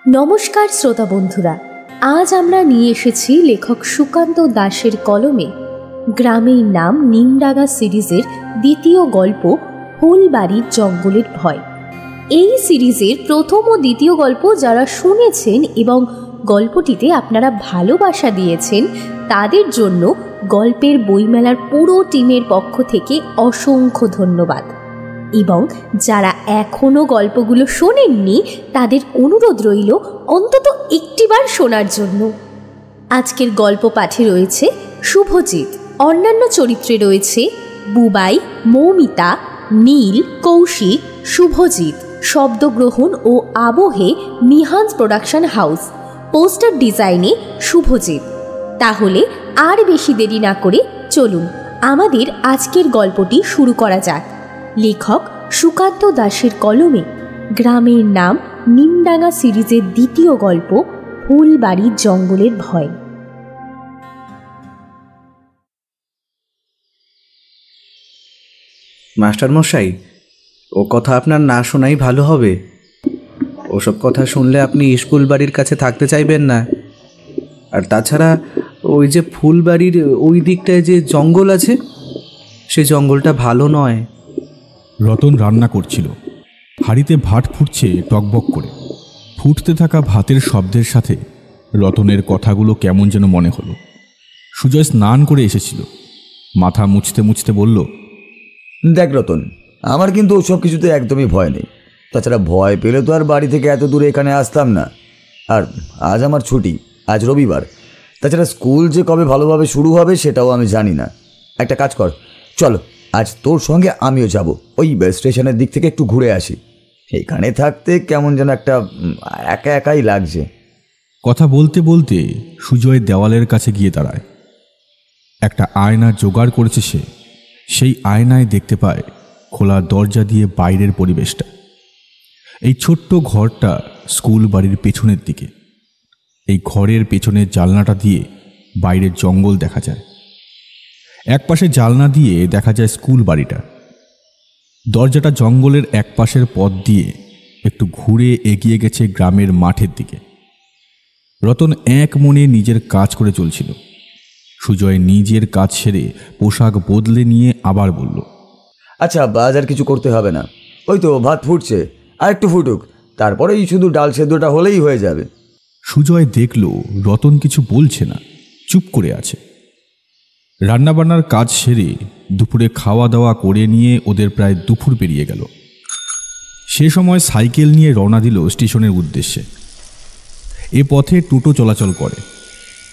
নমস্কার শ্রোতা বন্ধুরা, আজ আমরা নিয়ে এসেছি লেখক সুকান্ত দাসের কলমে গ্রামের নাম নিমডাঙ্গা সিরিজের দ্বিতীয় গল্প ফুলবাড়ির জঙ্গলের ভয়। এই সিরিজের প্রথম ও দ্বিতীয় গল্প যারা শুনেছেন এবং গল্পটিতে আপনারা ভালোবাসা দিয়েছেন তাদের জন্য গল্পের বইমেলার পুরো টিমের পক্ষ থেকে অসংখ্য ধন্যবাদ। এবং যারা এখনও গল্পগুলো শোনেননি তাদের অনুরোধ রইল অন্তত একটিবার শোনার জন্য। আজকের গল্প পাঠে রয়েছে শুভজিৎ, অন্যান্য চরিত্রে রয়েছে বুবাই, মৌমিতা, নীল, কৌশিক, শুভজিৎ। শব্দগ্রহণ ও আবহে নিহান্স প্রোডাকশন হাউস, পোস্টার ডিজাইনে শুভজিৎ। তাহলে আর বেশি দেরি না করে চলুন আমাদের আজকের গল্পটি শুরু করা যাক। লেখক সুকান্ত দাসের কলমে গ্রামের নাম নিমডাঙ্গা সিরিজের দ্বিতীয় গল্প ফুলবাড়ির জঙ্গলের ভয়। মাস্টারমশাই, ও কথা আপনার না শোনাই ভালো হবে। ওসব কথা শুনলে আপনি স্কুল বাড়ির কাছে থাকতে চাইবেন না। আর তাছাড়া ওই যে ফুলবাড়ির ওই দিকটায় যে জঙ্গল আছে, সে জঙ্গলটা ভালো নয়। রতন রান্না করছিল। হাঁড়িতে ভাত ফুটছে টকবক করে। ফুটতে থাকা ভাতের শব্দের সাথে রতনের কথাগুলো কেমন যেন মনে হলো। সুজয় স্নান করে এসেছিল। মাথা মুছতে মুছতে বলল, দেখ রতন, আমার কিন্তু ওসব কিছুতে একদমই ভয় নেই। তাছাড়া ভয় পেলে তো আর বাড়ি থেকে এত দূরে এখানে আসতাম না। আর আজ আমার ছুটি, আজ রবিবার। তাছাড়া স্কুল যে কবে ভালোভাবে শুরু হবে সেটাও আমি জানি না। একটা কাজ কর, চলো আজ তোর সঙ্গে আমিও যাব। ওই স্টেশনের দিক থেকে একটু ঘুরে আসি। এখানে থাকতে কেমন যেন একটা একা একাই লাগছে। কথা বলতে বলতে সুজয় দেওয়ালের কাছে গিয়ে দাঁড়ায়। একটা আয়না জোগাড় করেছে সে। সেই আয়নায় দেখতে পায় খোলা দরজা দিয়ে বাইরের পরিবেশটা। এই ছোট্ট ঘরটা স্কুল বাড়ির পেছনের দিকে। এই ঘরের পেছনের জানলাটা দিয়ে বাইরের জঙ্গল দেখা যায়। একপাশে জানলা দিয়ে দেখা যায় স্কুল বাড়িটা। দরজাটা জঙ্গলের একপাশের পথ দিয়ে একটু ঘুরে এগিয়ে গেছে গ্রামের মাঠের দিকে। রতন এক মনে নিজের কাজ করে চলছিল। সুজয় নিজের কাজ সেরে পোশাক বদলে নিয়ে আবার বলল, আচ্ছা বাজার কিছু করতে হবে না। ওই তো ভাত ফুটছে, আর একটু ফুটুক, তারপরেই শুধু ডাল সেদ্ধটা হলেই হয়ে যাবে। সুজয় দেখল রতন কিছু বলছে না, চুপ করে আছে। রান্নাবান্নার কাজ সেরে দুপুরে খাওয়া দাওয়া করে নিয়ে ওদের প্রায় দুপুর পেরিয়ে গেল। সে সময় সাইকেল নিয়ে রওনা দিল স্টেশনের উদ্দেশ্যে। এ পথে টোটো চলাচল করে,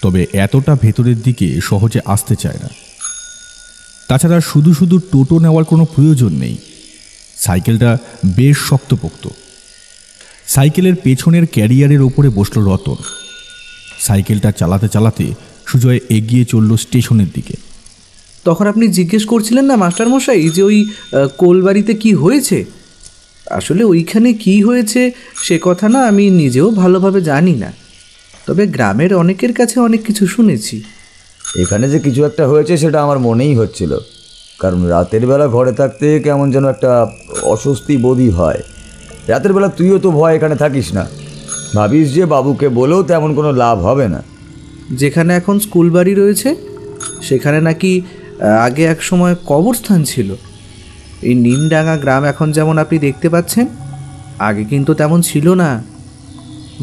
তবে এতটা ভেতরের দিকে সহজে আসতে চায় না। তাছাড়া শুধু শুধু টোটো নেওয়ার কোনো প্রয়োজন নেই। সাইকেলটা বেশ শক্তপোক্ত। সাইকেলের পেছনের ক্যারিয়ারের ওপরে বসল রতন। সাইকেলটা চালাতে চালাতে সুজয় এগিয়ে চলল স্টেশনের দিকে। তখন আপনি জিজ্ঞেস করছিলেন না মাস্টারমশাই যে ওই কোলবাড়িতে কি হয়েছে? আসলে ওইখানে কি হয়েছে সে কথা না আমি নিজেও ভালোভাবে জানি না, তবে গ্রামের অনেকের কাছে অনেক কিছু শুনেছি। এখানে যে কিছু একটা হয়েছে সেটা আমার মনেই হচ্ছিল, কারণ রাতের বেলা ঘরে থাকতে কেমন যেন একটা অস্বস্তি বোধই হয়। রাতের বেলা তুইও তো ভয় এখানে থাকিস না, ভাবিস যে বাবুকে বলেও তেমন কোনো লাভ হবে না। যেখানে এখন স্কুল বাড়ি রয়েছে সেখানে নাকি আগে এক সময় কবরস্থান ছিল। এই নিমডাঙ্গা গ্রাম এখন যেমন আপনি দেখতে পাচ্ছেন, আগে কিন্তু তেমন ছিল না।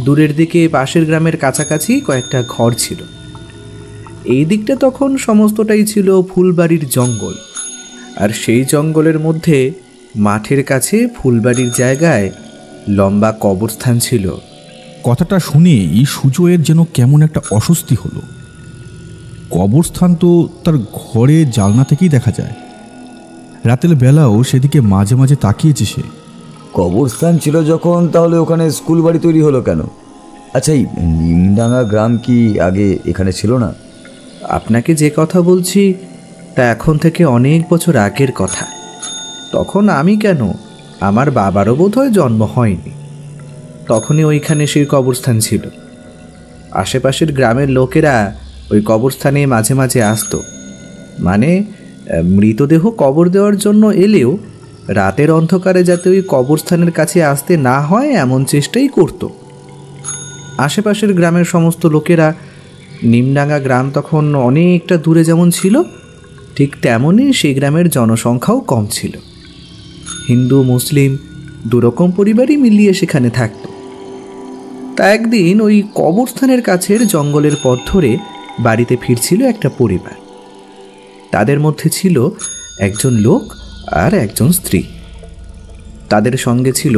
দূরের দিকে পাশের গ্রামের কাছাকাছি কয়েকটা ঘর ছিল। এই দিকটা তখন সমস্তটাই ছিল ফুলবাড়ির জঙ্গল। আর সেই জঙ্গলের মধ্যে মাঠের কাছে ফুলবাড়ির জায়গায় লম্বা কবরস্থান ছিল। কথাটা শুনেই সুজয়ের যেন কেমন একটা অস্বস্তি হলো। কবরস্থান তো তার ঘরে জানলা থেকেই দেখা যায়। রাতের বেলাও সেদিকে মাঝে মাঝে তাকিয়েছে সে। কবরস্থান ছিল যখন, তাহলে ওখানে স্কুল বাড়ি তৈরি হলো কেন? আচ্ছা, এই নিমডাঙ্গা গ্রাম কি আগে এখানে ছিল না? আপনাকে যে কথা বলছি তা এখন থেকে অনেক বছর আগের কথা। তখন আমি কেন, আমার বাবারও বোধহয় জন্ম হয়নি, তখনই ওইখানে সেই কবরস্থান ছিল। আশেপাশের গ্রামের লোকেরা ওই কবরস্থানে মাঝে মাঝে আসতো, মানে মৃতদেহ কবর দেওয়ার জন্য এলেও রাতের অন্ধকারে যাতে ওই কবরস্থানের কাছে আসতে না হয় এমন চেষ্টাই করত। আশেপাশের গ্রামের সমস্ত লোকেরা, নিমডাঙ্গা গ্রাম তখন অনেকটা দূরে যেমন ছিল, ঠিক তেমনই সেই গ্রামের জনসংখ্যাও কম ছিল। হিন্দু মুসলিম দুরকম পরিবারই মিলিয়ে সেখানে থাকত। তা একদিন ওই কবরস্থানের কাছের জঙ্গলের পথ ধরে বাড়িতে ফিরছিল একটা পরিবার। তাদের মধ্যে ছিল একজন লোক আর একজন স্ত্রী। তাদের সঙ্গে ছিল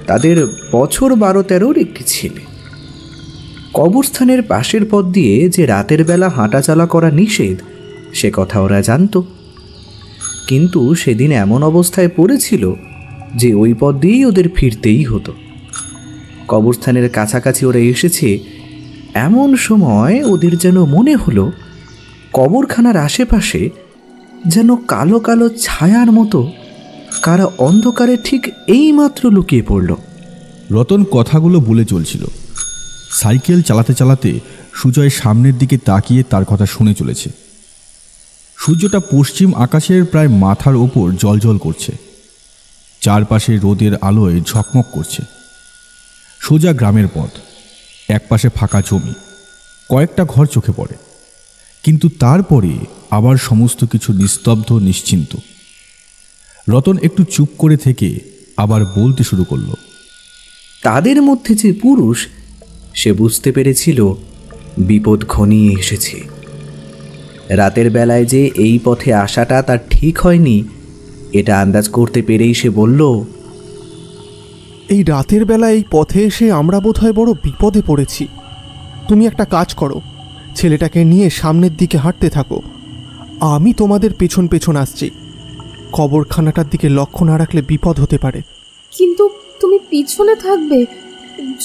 তাদের বছর 12-13 একটি ছেলে। কবরস্থানের পাশের পথ দিয়ে যে রাতের বেলা হাঁটাচলা করা নিষেধ সে কথা ওরা জানত, কিন্তু সেদিন এমন অবস্থায় পড়েছিল যে ওই পথ দিয়েই ওদের ফিরতেই হতো। কবরস্থানের কাছাকাছি ওরা এসেছে, এমন সময় ওদের যেন মনে হলো কবরখানার আশেপাশে যেন কালো কালো ছায়ার মতো কারা অন্ধকারে ঠিক এইমাত্র লুকিয়ে পড়ল। রতন কথাগুলো বলে চলছিল। সাইকেল চালাতে চালাতে সুজয় সামনের দিকে তাকিয়ে তার কথা শুনে চলেছে। সূর্যটা পশ্চিম আকাশের প্রায় মাথার ওপর জ্বলজ্বল করছে, চারপাশে রোদের আলোয় ঝকমক করছে। সোজা গ্রামের পথ, একপাশে ফাঁকা জমি, কয়েকটা ঘর চোখে পড়ে, কিন্তু তারপরে আবার সমস্ত কিছু নিস্তব্ধ, নিশ্চিন্ত। রতন একটু চুপ করে থেকে আবার বলতে শুরু করল। তাদের মধ্যে যে পুরুষ, সে বুঝতে পেরেছিল বিপদ ঘনিয়ে এসেছে। রাতের বেলায় যে এই পথে আসাটা তার ঠিক হয়নি এটা আন্দাজ করতে পেরেই সে বলল, এই রাতের বেলা এই পথে এসে আমরা বোধহয় বড় বিপদে পড়েছি। তুমি একটা কাজ করো, ছেলেটাকে নিয়ে সামনের দিকে হাঁটতে থাকো, আমি তোমাদের পেছন পেছন আসছি। কবরখানাটার দিকে লক্ষ্য না রাখলে বিপদ হতে পারে। কিন্তু তুমি পিছনে থাকবে,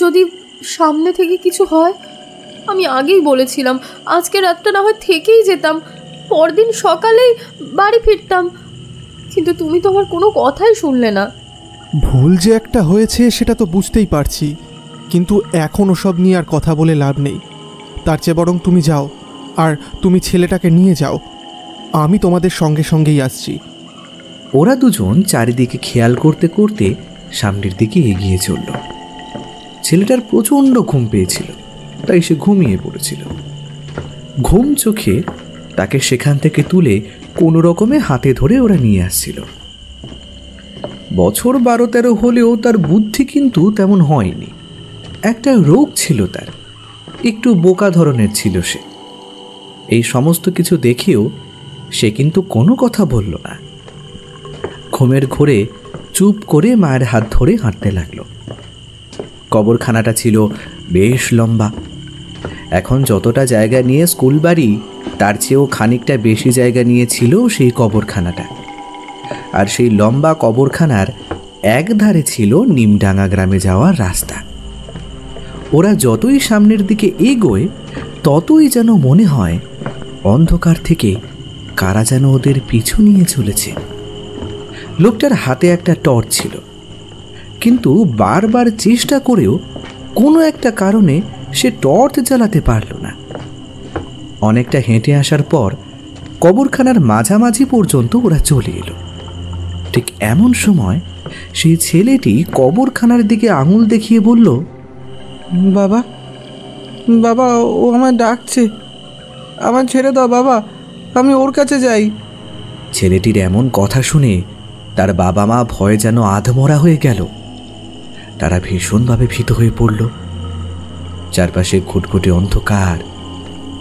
যদি সামনে থেকে কিছু হয়? আমি আগেই বলেছিলাম আজকে রাতটা না হয় থেকেই যেতাম, পরদিন সকালেই বাড়ি ফিরতাম, কিন্তু তুমি তো আমার কোনো কথাই শুনলে না। ভুল যে একটা হয়েছে সেটা তো বুঝতেই পারছি, কিন্তু এখন ওসব নিয়ে আর কথা বলে লাভ নেই। তার চেয়ে বরং তুমি যাও, আর তুমি ছেলেটাকে নিয়ে যাও, আমি তোমাদের সঙ্গে সঙ্গেই আসছি। ওরা দুজন চারিদিকে খেয়াল করতে করতে সামনের দিকে এগিয়ে চলল। ছেলেটার প্রচণ্ড ঘুম পেয়েছিল, তাই সে ঘুমিয়ে পড়েছিল। ঘুম চোখে তাকে সেখান থেকে তুলে কোনো রকমে হাতে ধরে ওরা নিয়ে আসছিল। বছর 12-13 হলেও তার বুদ্ধি কিন্তু তেমন হয়নি। একটা রোগ ছিল তার, একটু বোকা ধরনের ছিল সে। এই সমস্ত কিছু দেখেও সে কিন্তু কোনো কথা বলল না। ঘুমের ঘোরে চুপ করে মায়ের হাত ধরে হাঁটতে লাগলো। কবরখানাটা ছিল বেশ লম্বা। এখন যতটা জায়গা নিয়ে স্কুল বাড়ি, তার চেয়েও খানিকটা বেশি জায়গা নিয়েছিল সেই কবরখানাটা। আর সেই লম্বা কবরখানার এক ধারে ছিল নিমডাঙ্গা গ্রামে যাওয়ার রাস্তা। ওরা যতই সামনের দিকে এগোয় ততই যেন মনে হয় অন্ধকার থেকে কারা যেন ওদের পিছু নিয়ে চলেছে। লোকটার হাতে একটা টর্চ ছিল, কিন্তু বারবার চেষ্টা করেও কোনো একটা কারণে সে টর্চ জ্বালাতে পারল না। অনেকটা হেঁটে আসার পর কবরখানার মাঝামাঝি পর্যন্ত ওরা চলে এলো। ঠিক এমন সময় সেই ছেলেটি কবরখানার দিকে আঙুল দেখিয়ে বলল, বাবা, বাবা, ও আমায় ডাকছে, আমার ছেড়ে দাও বাবা, আমি ওর কাছে যাই। ছেলেটির এমন কথা শুনে তার বাবা মা ভয়ে যেন আধমরা হয়ে গেল। তারা ভীষণভাবে ভীত হয়ে পড়ল। চারপাশে ঘুটঘুটে অন্ধকার,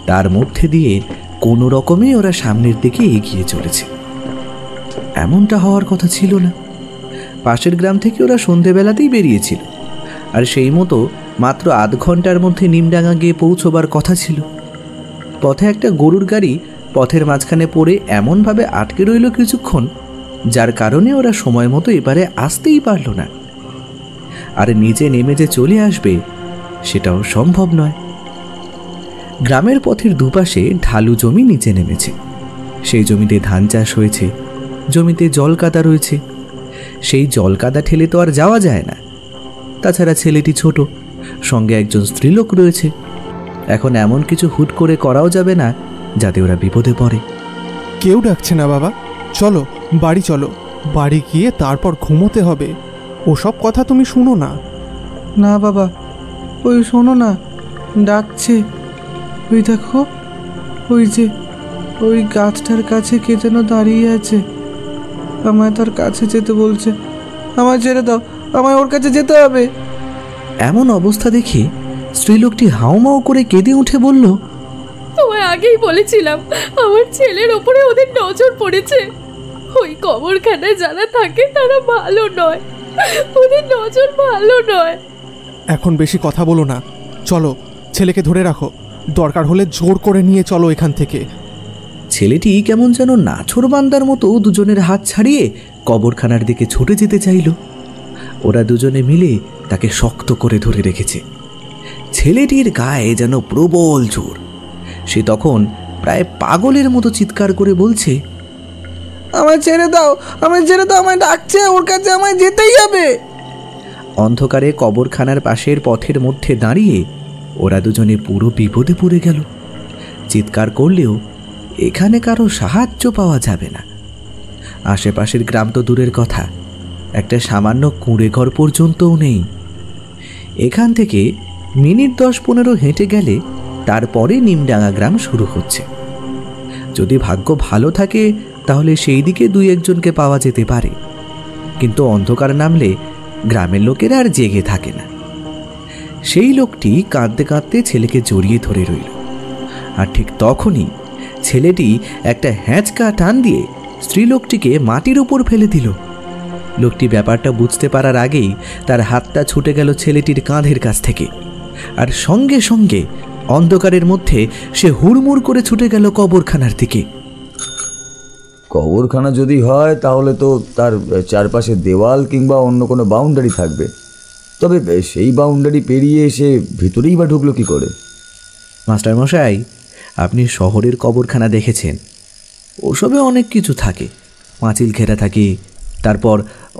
তার মধ্যে দিয়ে কোনো রকমে ওরা সামনের দিকে এগিয়ে চলেছে। এমনটা হওয়ার কথা ছিল না। পাশের গ্রাম থেকে ওরা সন্ধেবেলাতেই বেরিয়েছিল, আর সেই মতো মাত্র আধ ঘন্টার মধ্যে নিমডাঙ্গা গিয়ে পৌঁছবার কথা ছিল। পথে একটা গরুর গাড়ি পথের মাঝখানে পড়ে এমনভাবে আটকে রইল কিছুক্ষণ, যার কারণে ওরা সময় মতো এবারে আসতেই পারল না। আর নিচে নেমে যে চলে আসবে সেটাও সম্ভব নয়। গ্রামের পথের দুপাশে ঢালু জমি নিচে নেমেছে। সেই জমিতে ধান চাষ হয়েছে, জমিতে জল কাদা রয়েছে। সেই জল কাদা ঠেলে তো আর যাওয়া যায় না। তাছাড়া ছেলেটি ছোট, সঙ্গে একজন স্ত্রীলোক রয়েছে। এখন এমন কিছু হুট করে করাও যাবে না যাতে ওরা বিপদে পড়ে। কেউ ডাকছে না বাবা, চলো বাড়ি চলো, বাড়ি গিয়ে তারপর ঘুমোতে হবে। ওসব কথা তুমি শুনো না। না বাবা, ওই শোনো না, ডাকছে। ওই দেখো, ওই যে ওই গাছটার কাছে কে যেন দাঁড়িয়ে আছে, আমায় তার কাছে যেতে বলছে। আমায় ছেড়ে দাও, আমায় ওর কাছে যেতে হবে। এমন অবস্থা দেখে স্ত্রীলোকটি হাউমাউ করে কেঁদে উঠে বলল, তোমায় আগেই বলেছিলাম আমার ছেলের ওপরে ওদের নজর পড়েছে। ওই কবরখানায় যারা থাকে তারা ভালো নয়, ওদের নজর ভালো নয়। এখন বেশি কথা বলো না, চলো ছেলেকে ধরে রাখো, দরকার হলে জোর করে নিয়ে চলো এখান থেকে। ছেলেটি কেমন যেন নাছোড়বান্দার মতো দুজনের হাত ছাড়িয়ে কবরখানার দিকে ছুটে যেতে চাইল। ওরা দুজনে মিলে তাকে শক্ত করে ধরে রেখেছে। ছেলেটির গায়ে যেন প্রবল জোর। সে তখন প্রায় পাগলের মতো চিৎকার করে বলছে, আমায় ছেড়ে দাও, আমায় ছেড়ে দাও, আমায় ডাকছে, ওর কাছে আমায় যেতেই হবে। অন্ধকারে কবরখানার পাশের পথের মধ্যে দাঁড়িয়ে ওরা দুজনে পুরো বিপদে পড়ে গেল। চিৎকার করলেও এখানে কারো সাহায্য পাওয়া যাবে না। আশেপাশের গ্রাম তো দূরের কথা, একটা সামান্য কুঁড়ে ঘর পর্যন্তও নেই। এখান থেকে মিনিট 10-15 হেঁটে গেলে তারপরে নিমডাঙ্গা গ্রাম শুরু হচ্ছে। যদি ভাগ্য ভালো থাকে তাহলে সেই দিকে 2-1জনকে পাওয়া যেতে পারে, কিন্তু অন্ধকার নামলে গ্রামের লোকেরা আর জেগে থাকে না। সেই লোকটি কাঁদতে কাঁদতে ছেলেকে জড়িয়ে ধরে রইল। আর ঠিক তখনই ছেলেটি একটা হ্যাঁচকা টান দিয়ে স্ত্রীলোকটিকে মাটির উপর ফেলে দিল। লোকটি ব্যাপারটা বুঝতে পারার আগেই তার হাতটা ছুটে গেল ছেলেটির কাঁধের কাছ থেকে, আর সঙ্গে সঙ্গে অন্ধকারের মধ্যে সে হুড়মুড় করে ছুটে গেল কবরখানার দিকে। কবরখানা যদি হয় তাহলে তো তার চারপাশে দেওয়াল কিংবা অন্য কোনো বাউন্ডারি থাকবে, তবে সেই বাউন্ডারি পেরিয়ে এসে ভিতরেই বা ঢুকলো কী করে? মাস্টারমশাই, আপনি শহরের কবরখানা দেখেছেন, ওসবে অনেক কিছু থাকে, পাঁচিল ঘেরা থাকে, তারপর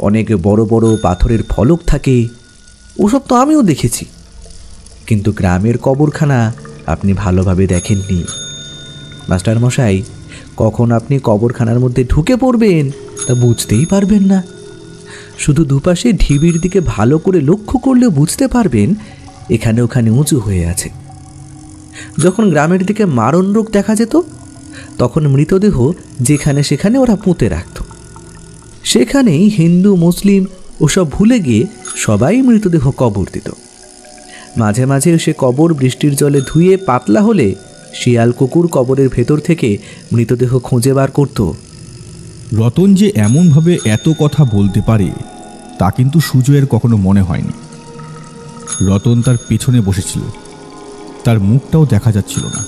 অনেক বড় বড় পাথরের ফলক থাকে, ওসব তো আমিও দেখেছি। কিন্তু গ্রামের কবরখানা আপনি ভালোভাবে দেখেননি। মাস্টারমশাই, কখন আপনি কবরখানার মধ্যে ঢুকে পড়বেন তা বুঝতেই পারবেন না। শুধু দুপাশে ঢিবির দিকে ভালো করে লক্ষ্য করলেও বুঝতে পারবেন এখানে ওখানে উঁচু হয়ে আছে। যখন গ্রামের দিকে মারণ রোগ দেখা যেত তখন মৃতদেহ যেখানে সেখানে ওরা পুঁতে রাখত। সেখানেই হিন্দু মুসলিম ওসব ভুলে গিয়ে সবাই মৃতদেহ কবর দিত। মাঝে মাঝে সে কবর বৃষ্টির জলে ধুয়ে পাতলা হলে শিয়াল কুকুর কবরের ভেতর থেকে মৃতদেহ খুঁজে বার করত। রতন যে এমনভাবে এত কথা বলতে পারে তা কিন্তু সুজয়ের কখনো মনে হয়নি। রতন তার পেছনে বসেছিল, তার মুখটাও দেখা যাচ্ছিল না।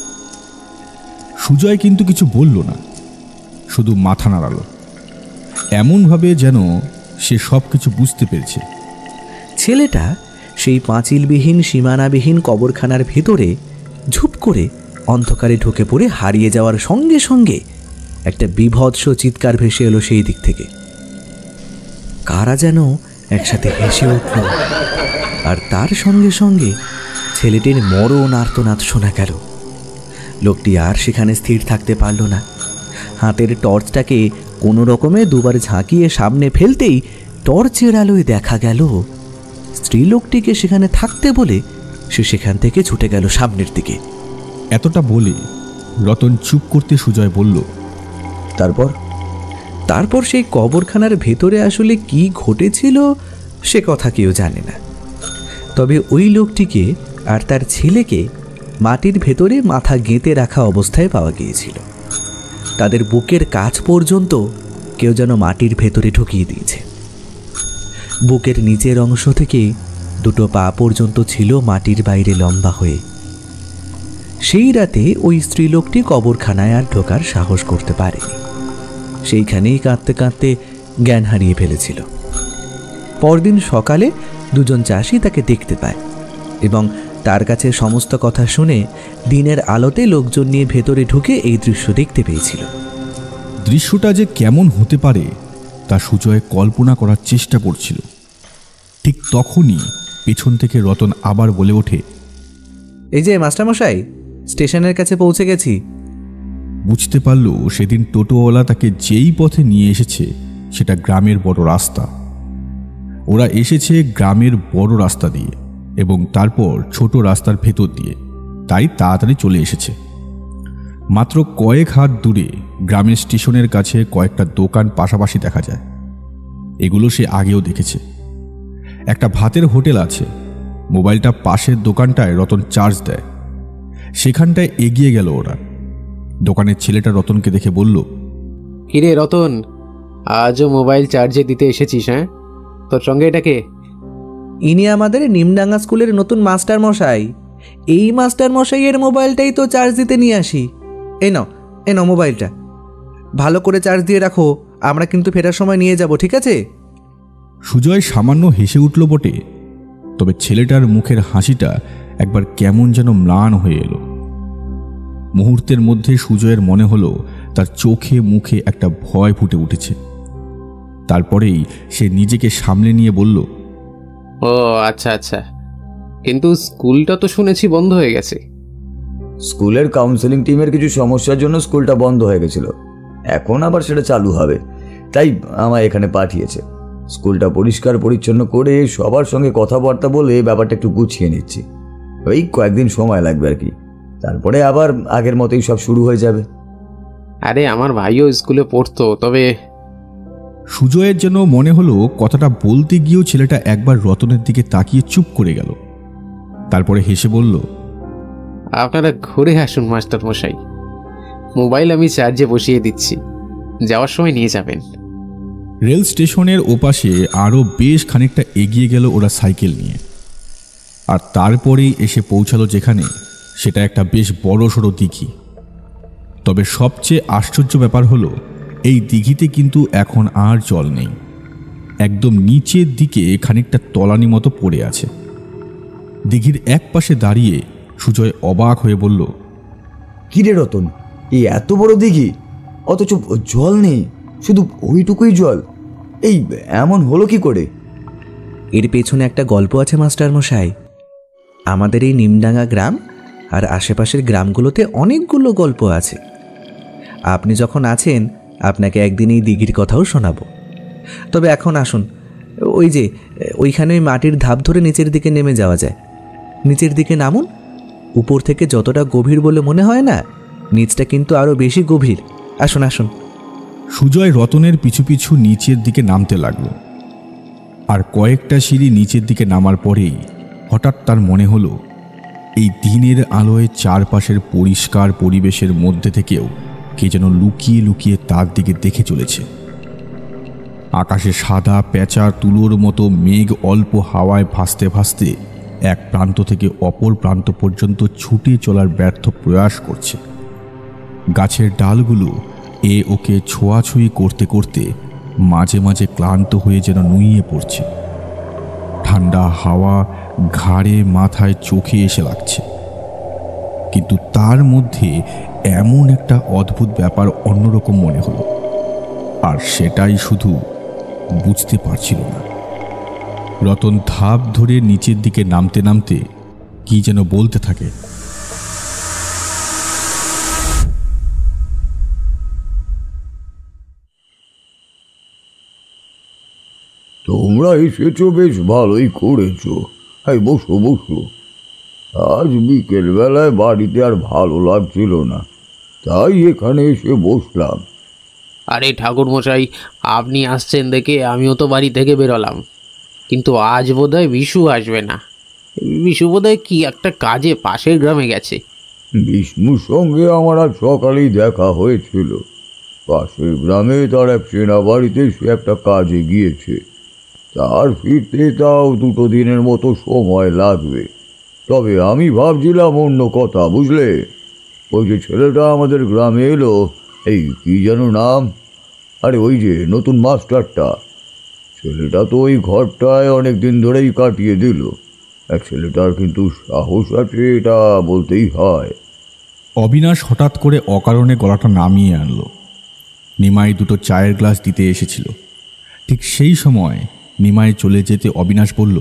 সুজয় কিন্তু কিছু বলল না, শুধু মাথা নাড়ালো, এমনভাবে যেন সে সব কিছু বুঝতে পেরেছে। ছেলেটা সেই পাঁচিলবিহীন সীমানাবিহীন কবরখানার ভেতরে ঝুপ করে অন্ধকারে ঢুকে পড়ে হারিয়ে যাওয়ার সঙ্গে সঙ্গে একটা বীভৎস চিৎকার ভেসে এলো সেই দিক থেকে। কারা যেন একসাথে হেসে উঠল, আর তার সঙ্গে সঙ্গে ছেলেটির মরণ আর্তনাদ শোনা গেল। লোকটি আর সেখানে স্থির থাকতে পারল না। হাতের টর্চটাকে কোনো রকমে দুবার ঝাঁকিয়ে সামনে ফেলতেই টর্চের আলোয় দেখা গেল স্ত্রীলোকটিকে সেখানে থাকতে বলে সে সেখান থেকে ছুটে গেল সামনের দিকে। এতটা বলে রতন চুপ করতে সুজয় বলল, তারপর সেই কবরখানার ভেতরে আসলে কি ঘটেছিল সে কথা কেউ জানে না। তবে ওই লোকটিকে আর তার ছেলেকে মাটির ভেতরে মাথা গেঁথে রাখা অবস্থায় পাওয়া গিয়েছিল। তাদের বুকের কাছ পর্যন্ত কেউ যেন মাটির ভেতরে ঢুকিয়ে দিয়েছে। বুকের নিচের অংশ থেকে দুটো পা পর্যন্ত ছিল মাটির বাইরে লম্বা হয়ে। সেই রাতে ওই স্ত্রীলোকটি কবরখানায় আর ঢোকার সাহস করতে পারেনি। সেইখানেই কাঁদতে কাঁদতে জ্ঞান হারিয়ে ফেলেছিল। পরদিন সকালে দুজন চাষি তাকে দেখতে পায় এবং তার কাছে সমস্ত কথা শুনে দিনের আলোতে লোকজন নিয়ে ভেতরে ঢুকে এই দৃশ্য দেখতে পেয়েছিল। দৃশ্যটা যে কেমন হতে পারে তা সুজয় কল্পনা করার চেষ্টা করছিল। ঠিক তখনই পেছন থেকে রতন আবার বলে ওঠে, এই যে মাস্টারমশাই, স্টেশনের কাছে পৌঁছে গেছি। বুঝতে পারল সেদিন টোটোওয়ালা তাকে যেই পথে নিয়ে এসেছে সেটা গ্রামের বড় রাস্তা। ওরা এসেছে গ্রামের বড় রাস্তা দিয়ে এবং তারপর ছোট রাস্তার ভেতর দিয়ে। তাই তাড়াতাড়ি চলে এসেছে। মাত্র কয়েক হাত দূরে গ্রামের স্টেশনের কাছে কয়েকটা দোকান পাশাপাশি দেখা যায়। এগুলো সে আগেও দেখেছে। একটা ভাতের হোটেল আছে। মোবাইলটা পাশের দোকানটায় রতন চার্জ দেয়। সেখানটায় এগিয়ে গেল ওরা। দোকানের ছেলেটা রতনকে দেখে বলল, কিরে রতন, আজও মোবাইল চার্জে দিতে এসেছিস? হ্যাঁ, তোর সঙ্গে এটাকে? ইনি আমাদের নিমডাঙ্গা স্কুলের নতুন মাস্টার মশাই। এই মাস্টার মশাইয়ের মোবাইলটাই তো চার্জ দিতে নিয়ে আসি। এ নাও মোবাইলটা, ভালো করে চার্জ দিয়ে রাখো, আমরা কিন্তু ফেরার সময় নিয়ে যাব, ঠিক আছে? সুজয় সামান্য হেসে উঠল বটে, তবে ছেলেটার মুখের হাসিটা একবার কেমন যেন ম্লান হয়ে এলো। মুহূর্তের মধ্যে সুজয়ের মনে হলো তার চোখে মুখে একটা ভয় ফুটে উঠেছে। তারপরেই সে নিজেকে সামলে নিয়ে বলল, ও আচ্ছা আচ্ছা, কিন্তু স্কুলটা তো শুনেছি বন্ধ হয়ে গেছে। স্কুলের কাউন্সেলিং টিমের কিছু সমস্যার জন্য স্কুলটা বন্ধ হয়ে গেছিল, এখন আবার সেটা চালু হবে, তাই আমায় এখানে পাঠিয়েছে। স্কুলটা পরিষ্কার পরিচ্ছন্ন করে সবার সঙ্গে কথাবার্তা বলে ব্যাপারটা একটু গুছিয়ে নিচ্ছি। ওই কয়েকদিন সময় লাগবে আর কি, তারপরে আবার আগের মতোই সব শুরু হয়ে যাবে। আরে আমার ভাইও স্কুলে পড়তো, তবে সুজয়ের যেন মনে হলো কথাটা বলতে গিয়েও ছেলেটা একবার রতনের দিকে তাকিয়ে চুপ করে গেল। তারপরে হেসে বলল, আপনারা ঘুরে আসুন মাস্টার মশাই, মোবাইল আমি চার্জে বসিয়ে দিচ্ছি, যাওয়ার সময় নিয়ে যাবেন। রেল স্টেশনের ওপাশে আরও বেশ খানিকটা এগিয়ে গেল ওরা সাইকেল নিয়ে। আর তারপরেই এসে পৌঁছালো যেখানে, সেটা একটা বেশ বড়সড় দিঘি। তবে সবচেয়ে আশ্চর্য ব্যাপার হলো, এই দিঘিতে কিন্তু এখন আর জল নেই। একদম নিচের দিকে খানিকটা তলানি মতো পড়ে আছে। দিঘির এক পাশে দাঁড়িয়ে সুজয় অবাক হয়ে বলল, কিরে রতন, এই এত বড় দিঘি, অথচ জল নেই, শুধু ওইটুকুই জল, এই এমন হলো কি করে? এর পেছনে একটা গল্প আছে মাস্টার মশাই। আমাদের এই নিমডাঙ্গা গ্রাম আর আশেপাশের গ্রামগুলোতে অনেকগুলো গল্প আছে। আপনি যখন আছেন, আপনাকে একদিন এই দিঘির কথাও শোনাবো। তবে এখন আসুন, ওই যে ওইখানে ওই মাটির ধাপ ধরে নিচের দিকে নেমে যাওয়া যায়। নিচের দিকে নামুন, উপর থেকে যতটা গভীর বলে মনে হয় না, নিচটা কিন্তু আরও বেশি গভীর। আসুন আসুন। সুজয় রতনের পিছু পিছু নিচের দিকে নামতে লাগলো। আর কয়েকটা সিঁড়ি নিচের দিকে নামার পরেই হঠাৎ তার মনে হলো, এই দিনের আলোয় চারপাশের পরিষ্কার পরিবেশের মধ্যে থেকেও কে যেন লুকিয়ে লুকিয়ে তার দিকে দেখে চলেছে। আকাশে সাদা পেঁচার তুলোর মতো মেঘ অল্প হাওয়ায় ভাসতে ভাসতে এক প্রান্ত থেকে অপর প্রান্ত পর্যন্ত ছুটে চলার ব্যর্থ প্রয়াস করছে। গাছের ডালগুলো ওকে ছোঁয়াছুঁয়ি করতে করতে মাঝে মাঝে ক্লান্ত হয়ে যেন নুইয়ে পড়ছে। ঠান্ডা হাওয়া ঘাড়ে মাথায় চোখে এসে লাগছে। কিন্তু তার মধ্যে এমন একটা অদ্ভুত ব্যাপার অন্যরকম মনে হলো, আর সেটাই শুধু বুঝতে পারছিল না। রতন ধাপ ধরে নিচের দিকে নামতে নামতে কি যেন বলতে থাকে। তোমরা এসেছো, বেশ ভালোই করেছো। এই বসো বসো। আজ বিকেল বেলায় বাড়িতে আর ভালো লাগছিল না, তাই এখানে এসে বসলাম। আরে ঠাকুর মশাই, আপনি আসছেন দেখে আমিও তো বাড়ি থেকে বেরোলাম, কিন্তু আজ বোধহয় বিশু আসবে না। বিশু বোধহয় কি একটা কাজে পাশের গ্রামে গেছে। বিষ্ণুর সঙ্গে আমার আজ সকালেই দেখা হয়েছিল। পাশের গ্রামে তার এক চেনা বাড়িতে সে একটা কাজে গিয়েছে। তার ফিরতে তাও 2 দিনের মতো সময় লাগবে। তবে আমি ভাবছিলাম অন্য কথা, বুঝলে। ওই যে ছেলেটা আমাদের গ্রামে এলো, এই কি যেন নাম, আরে ওই যে নতুন মাস্টারটা, ছেলেটা তো ওই ঘরটায় অনেক দিন ধরেই কাটিয়ে দিল। এক ছেলেটার কিন্তু সাহস আছে, এটা বলতেই হয়। অবিনাশ হঠাৎ করে অকারণে গলাটা নামিয়ে আনল। নিমাই 2টো চায়ের গ্লাস দিতে এসেছিল। ঠিক সেই সময় নিমাই চলে যেতে অবিনাশ বলল,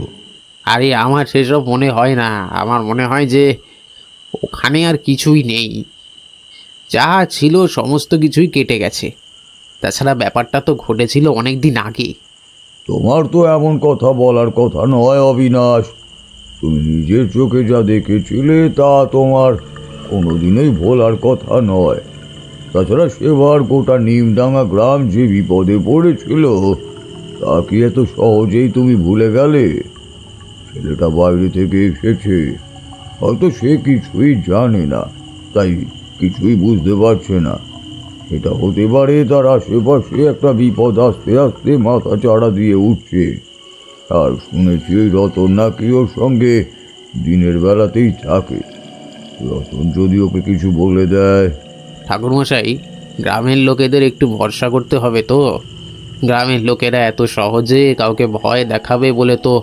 আরে আমার সেসব মনে হয় না, আমার মনে হয় যে ওখানে আর কিছুই নেই, যা ছিল সমস্ত কিছুই কেটে গেছে। তাছাড়া ব্যাপারটা তো ঘটেছিল অনেক দিন আগে। তোমার তো এমন কথা বলার কথা নয় অবিনাশ। তুমি নিজের চোখে যা দেখেছিলে তা তোমার কোনোদিনই ভোলার কথা নয়। তাছাড়া সেবার গোটা নিমডাঙ্গা গ্রাম যে বিপদে পড়েছিল তা কি এত সহজেই তুমি ভুলে গেলে? ছেলেটা বাইরে থেকে এসেছে, হয়তো সে কিছুই জানে না, তাই কিছুই বুঝতে পারছে না। এটা হতে পারে তার আশেপাশে একটা বিপদ আস্তে আস্তে মাথা চাড়া দিয়ে উঠছে। আর শুনেছি ওই রতন নাকি ওর সঙ্গে দিনের বেলাতেই থাকে। রতন যদি ওকে কিছু বলে দেয়। ঠাকুরমশাই, গ্রামের লোকেদের একটু ভরসা করতে হবে তো। গ্রামের লোকেরা এত সহজে কাউকে ভয় দেখাবে বলে তো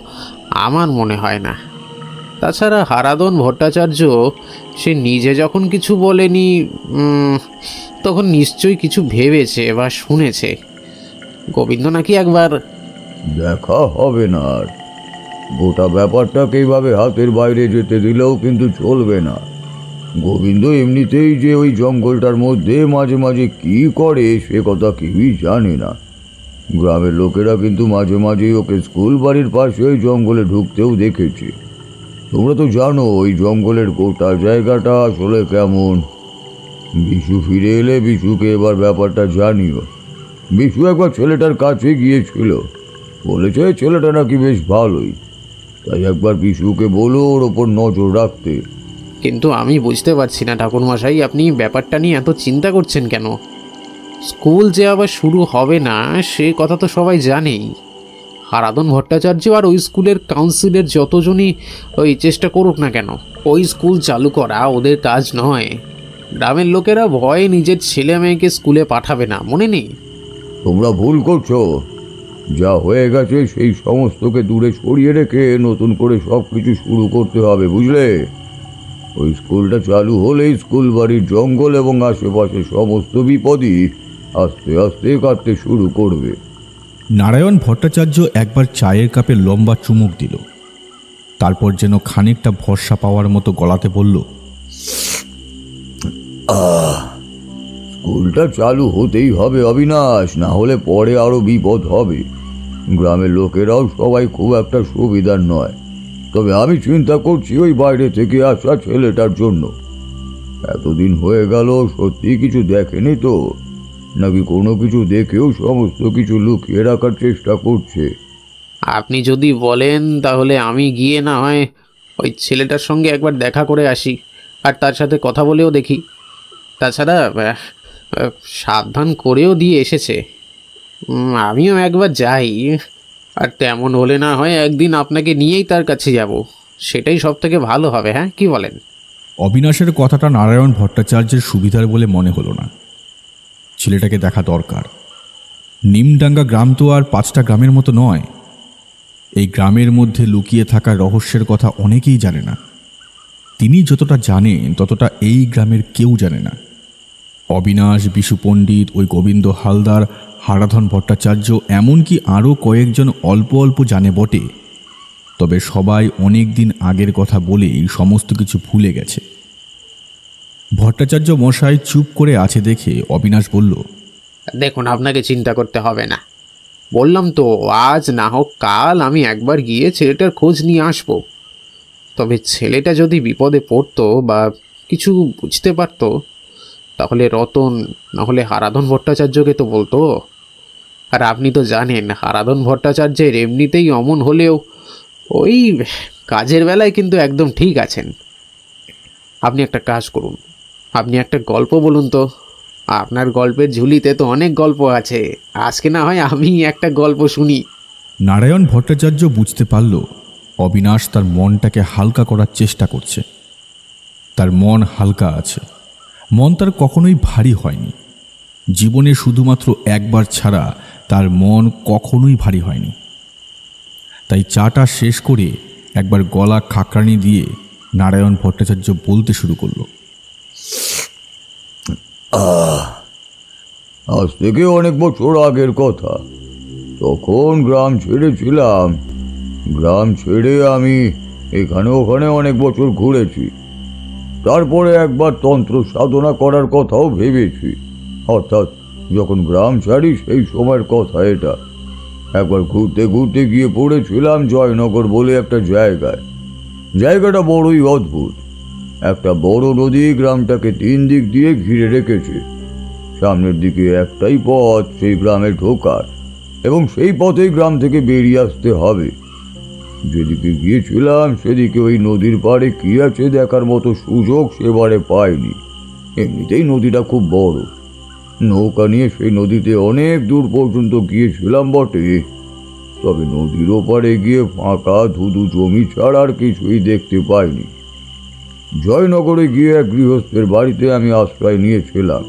আমার মনে হয় না। তাছাড়া হারাধন ভট্টাচার্য সে নিজে যখন কিছু বলেনি, তখন নিশ্চয়ই কিছু ভেবেছে বা শুনেছে। গোবিন্দ নাকি একবার দেখা হবে না। আর গোটা ব্যাপারটাকে এইভাবে হাতের বাইরে যেতে দিলেও কিন্তু চলবে না। গোবিন্দ এমনিতেই যে ওই জঙ্গলটার মধ্যে মাঝে মাঝে কি করে সে কথা কেউই জানে না। গ্রামের লোকেরা কিন্তু মাঝে মাঝে ওকে স্কুল বাড়ির পাশে ওই জঙ্গলে ঢুকতেও দেখেছে। তোমরা তো জানো ওই জঙ্গলের গোটা জায়গাটা আসলে কেমন। বিশু ফিরে এলে বিশুকে এবার ব্যাপারটা জানিও। বিশু একবার ছেলেটার কাছে গিয়েছিল, বলেছে ছেলেটা নাকি বেশ ভালোই, তাই একবার বিশুকে বলো ওর ওপর নজর রাখতে। কিন্তু আমি বুঝতে পারছি না ঠাকুরমশাই, আপনি ব্যাপারটা নিয়ে এত চিন্তা করছেন কেন? স্কুল যে আবার শুরু হবে না সে কথা তো সবাই জানেই। হারাধন ভট্টাচার্য আর ওই স্কুলের কাউন্সিলের যতজনই ওই চেষ্টা করুক না কেন, ওই স্কুল চালু করা ওদের কাজ নয়। গ্রামের লোকেরা ভয়ে নিজের ছেলে মেয়েকে স্কুলে পাঠাবে না, মনে নেই? তোমরা ভুল করছো। যা হয়ে গেছে সেই সমস্তকে দূরে সরিয়ে রেখে নতুন করে সব কিছু শুরু করতে হবে, বুঝলে? ওই স্কুলটা চালু হলেই স্কুল বাড়ির জঙ্গল এবং আশেপাশে সমস্ত বিপদই আস্তে আস্তে কাটতে শুরু করবে। নারায়ণ ভট্টাচার্য একবার চায়ের কাপে লম্বা চুমুক দিল, তারপর যেন খানিকটা ভরসা পাওয়ার মতো গলাতে বলল, স্কুলটা চালু হতেই হবে অবিনাশ, না হলে পরে আরো বিপদ হবে। গ্রামের লোকেরাও সবাই খুব একটা সুবিধার নয়। তবে আমি চিন্তা করছি ওই বাইরে থেকে আসা ছেলেটার জন্য। এতদিন হয়ে গেল সত্যি কিছু দেখেনি তো, নাকি কোনো কিছু দেখেও সমস্ত কিছু লুকিয়ে রাখার চেষ্টা করছে? আপনি যদি বলেন তাহলে আমি গিয়ে না হয় ওই ছেলেটার সঙ্গে একবার দেখা করে আসি, আর তার সাথে কথা বলেও দেখি। তাছাড়া সাবধান করেও দিয়ে এসেছে। আমিও একবার যাই, আর তেমন হলে না হয় একদিন আপনাকে নিয়েই তার কাছে যাব। সেটাই সব থেকে ভালো হবে, হ্যাঁ কি বলেন? অবিনাশের কথাটা নারায়ণ ভট্টাচার্যের সুবিধার বলে মনে হলো না। ছেলেটাকে দেখা দরকার। নিমডাঙ্গা গ্রাম তো আর 5টা গ্রামের মতো নয়। এই গ্রামের মধ্যে লুকিয়ে থাকা রহস্যের কথা অনেকেই জানে না। তিনি যতটা জানেন ততটা এই গ্রামের কেউ জানে না। অবিনাশ, বিশু পণ্ডিত, ওই গোবিন্দ হালদার, হারাধন ভট্টাচার্য, এমনকি আরও কয়েকজন অল্প অল্প জানে বটে, তবে সবাই অনেক দিন আগের কথা বলেই সমস্ত কিছু ভুলে গেছে। ভট্টাচার্য মশাই চুপ করে আছে দেখে অবিনাশ বলল, দেখুন, আপনাকে চিন্তা করতে হবে না। বললাম তো, আজ না হোক কাল আমি একবার গিয়ে ছেলেটার খোঁজ নিয়ে আসব। তবে ছেলেটা যদি বিপদে পড়তো বা কিছু বুঝতে পারতো, তাহলে রতন নাহলে হারাধন ভট্টাচার্যকে তো বলতো। আর আপনি তো জানেন হারাধন ভট্টাচার্যের এমনিতেই অমন হলেও ওই কাজের বেলায় কিন্তু একদম ঠিক আছেন। আপনি একটা কাজ করুন, আপনি একটা গল্প বলুন তো। আপনার গল্পের ঝুলিতে তো অনেক গল্প আছে, আজকে না হয় আমি একটা গল্প শুনি। নারায়ণ ভট্টাচার্য বুঝতে পারল অবিনাশ তার মনটাকে হালকা করার চেষ্টা করছে। তার মন হালকা আছে, মন তার কখনোই ভারী হয়নি। জীবনে শুধুমাত্র একবার ছাড়া তার মন কখনোই ভারী হয়নি। তাই চাটা শেষ করে একবার গলা খাকরানি দিয়ে নারায়ণ ভট্টাচার্য বলতে শুরু করল, আজ থেকে অনেক বছর আগের কথা। তখন গ্রাম ছেড়েছিলাম। গ্রাম ছেড়ে আমি এখানে ওখানে অনেক বছর ঘুরেছি। তারপরে একবার তন্ত্র সাধনা করার কথাও ভেবেছি। অর্থাৎ যখন গ্রাম ছাড়ি সেই সময়ের কথা এটা। একবার ঘুরতে ঘুরতে গিয়ে পড়েছিলাম জয়নগর বলে একটা জায়গায়। জায়গাটা বড়ই অদ্ভুত। একটা বড় নদী গ্রামটাকে 3 দিক দিয়ে ঘিরে রেখেছে। সামনের দিকে একটাই পথ সেই গ্রামে ঢোকার, এবং সেই পথেই গ্রাম থেকে বেরিয়ে আসতে হবে। যেদিকে গিয়েছিলাম সেদিকে ওই নদীর পাড়ে কি আছে দেখার মতো সুযোগ সেবারে পাইনি। এমনিতেই নদীটা খুব বড়। নৌকা নিয়ে সেই নদীতে অনেক দূর পর্যন্ত গিয়েছিলাম বটে, তবে নদীর ওপারে গিয়ে ফাঁকা ধুধু জমি ছাড়া আর কিছুই দেখতে পাইনি। জয়নগরে গিয়ে এক গৃহস্থের বাড়িতে আমি আশ্রয় নিয়েছিলাম।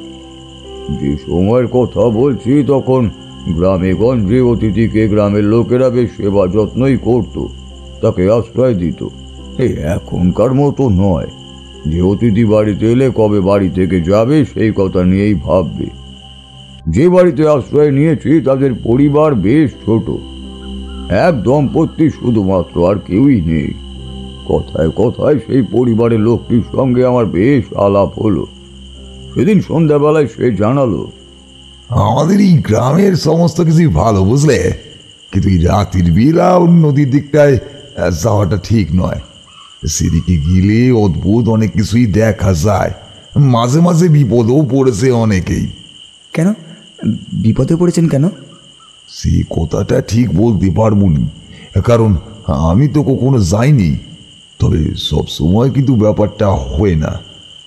যে সময়ের কথা বলছি তখন গ্রামে গঞ্জে অতিথিকে গ্রামের লোকেরা বেশ সেবা যত্নই করত, তাকে আশ্রয় দিত। এই এখনকার মতো নয় যে অতিথি বাড়িতে এলে কবে বাড়ি থেকে যাবে সেই কথা নিয়েই ভাববে। যে বাড়িতে আশ্রয় নিয়েছি তাদের পরিবার বেশ ছোট, এক দম্পতি শুধুমাত্র, আর কেউই নেই। কথায় কথায় সেই পরিবারের লোকটির সঙ্গে আমার বেশ আলাপ হলো। সেদিন সন্ধ্যাবেলায় সে জানালো, আমাদের এই গ্রামের সমস্ত কিছুই ভালো, বুঝলে, কিন্তু এই রাতের বেলা নদীর দিকটায় যাওয়াটা ঠিক নয়। সেদিকে গেলে অদ্ভুত অনেক কিছুই দেখা যায়। মাঝে মাঝে বিপদও পড়েছে অনেকেই। কেন বিপদে পড়েছেন কেন? সেই কথাটা ঠিক বলতে পারবো নি, কারণ আমি তো কখনো যাইনি। তবে সব সময় কিন্তু ব্যাপারটা হয় না।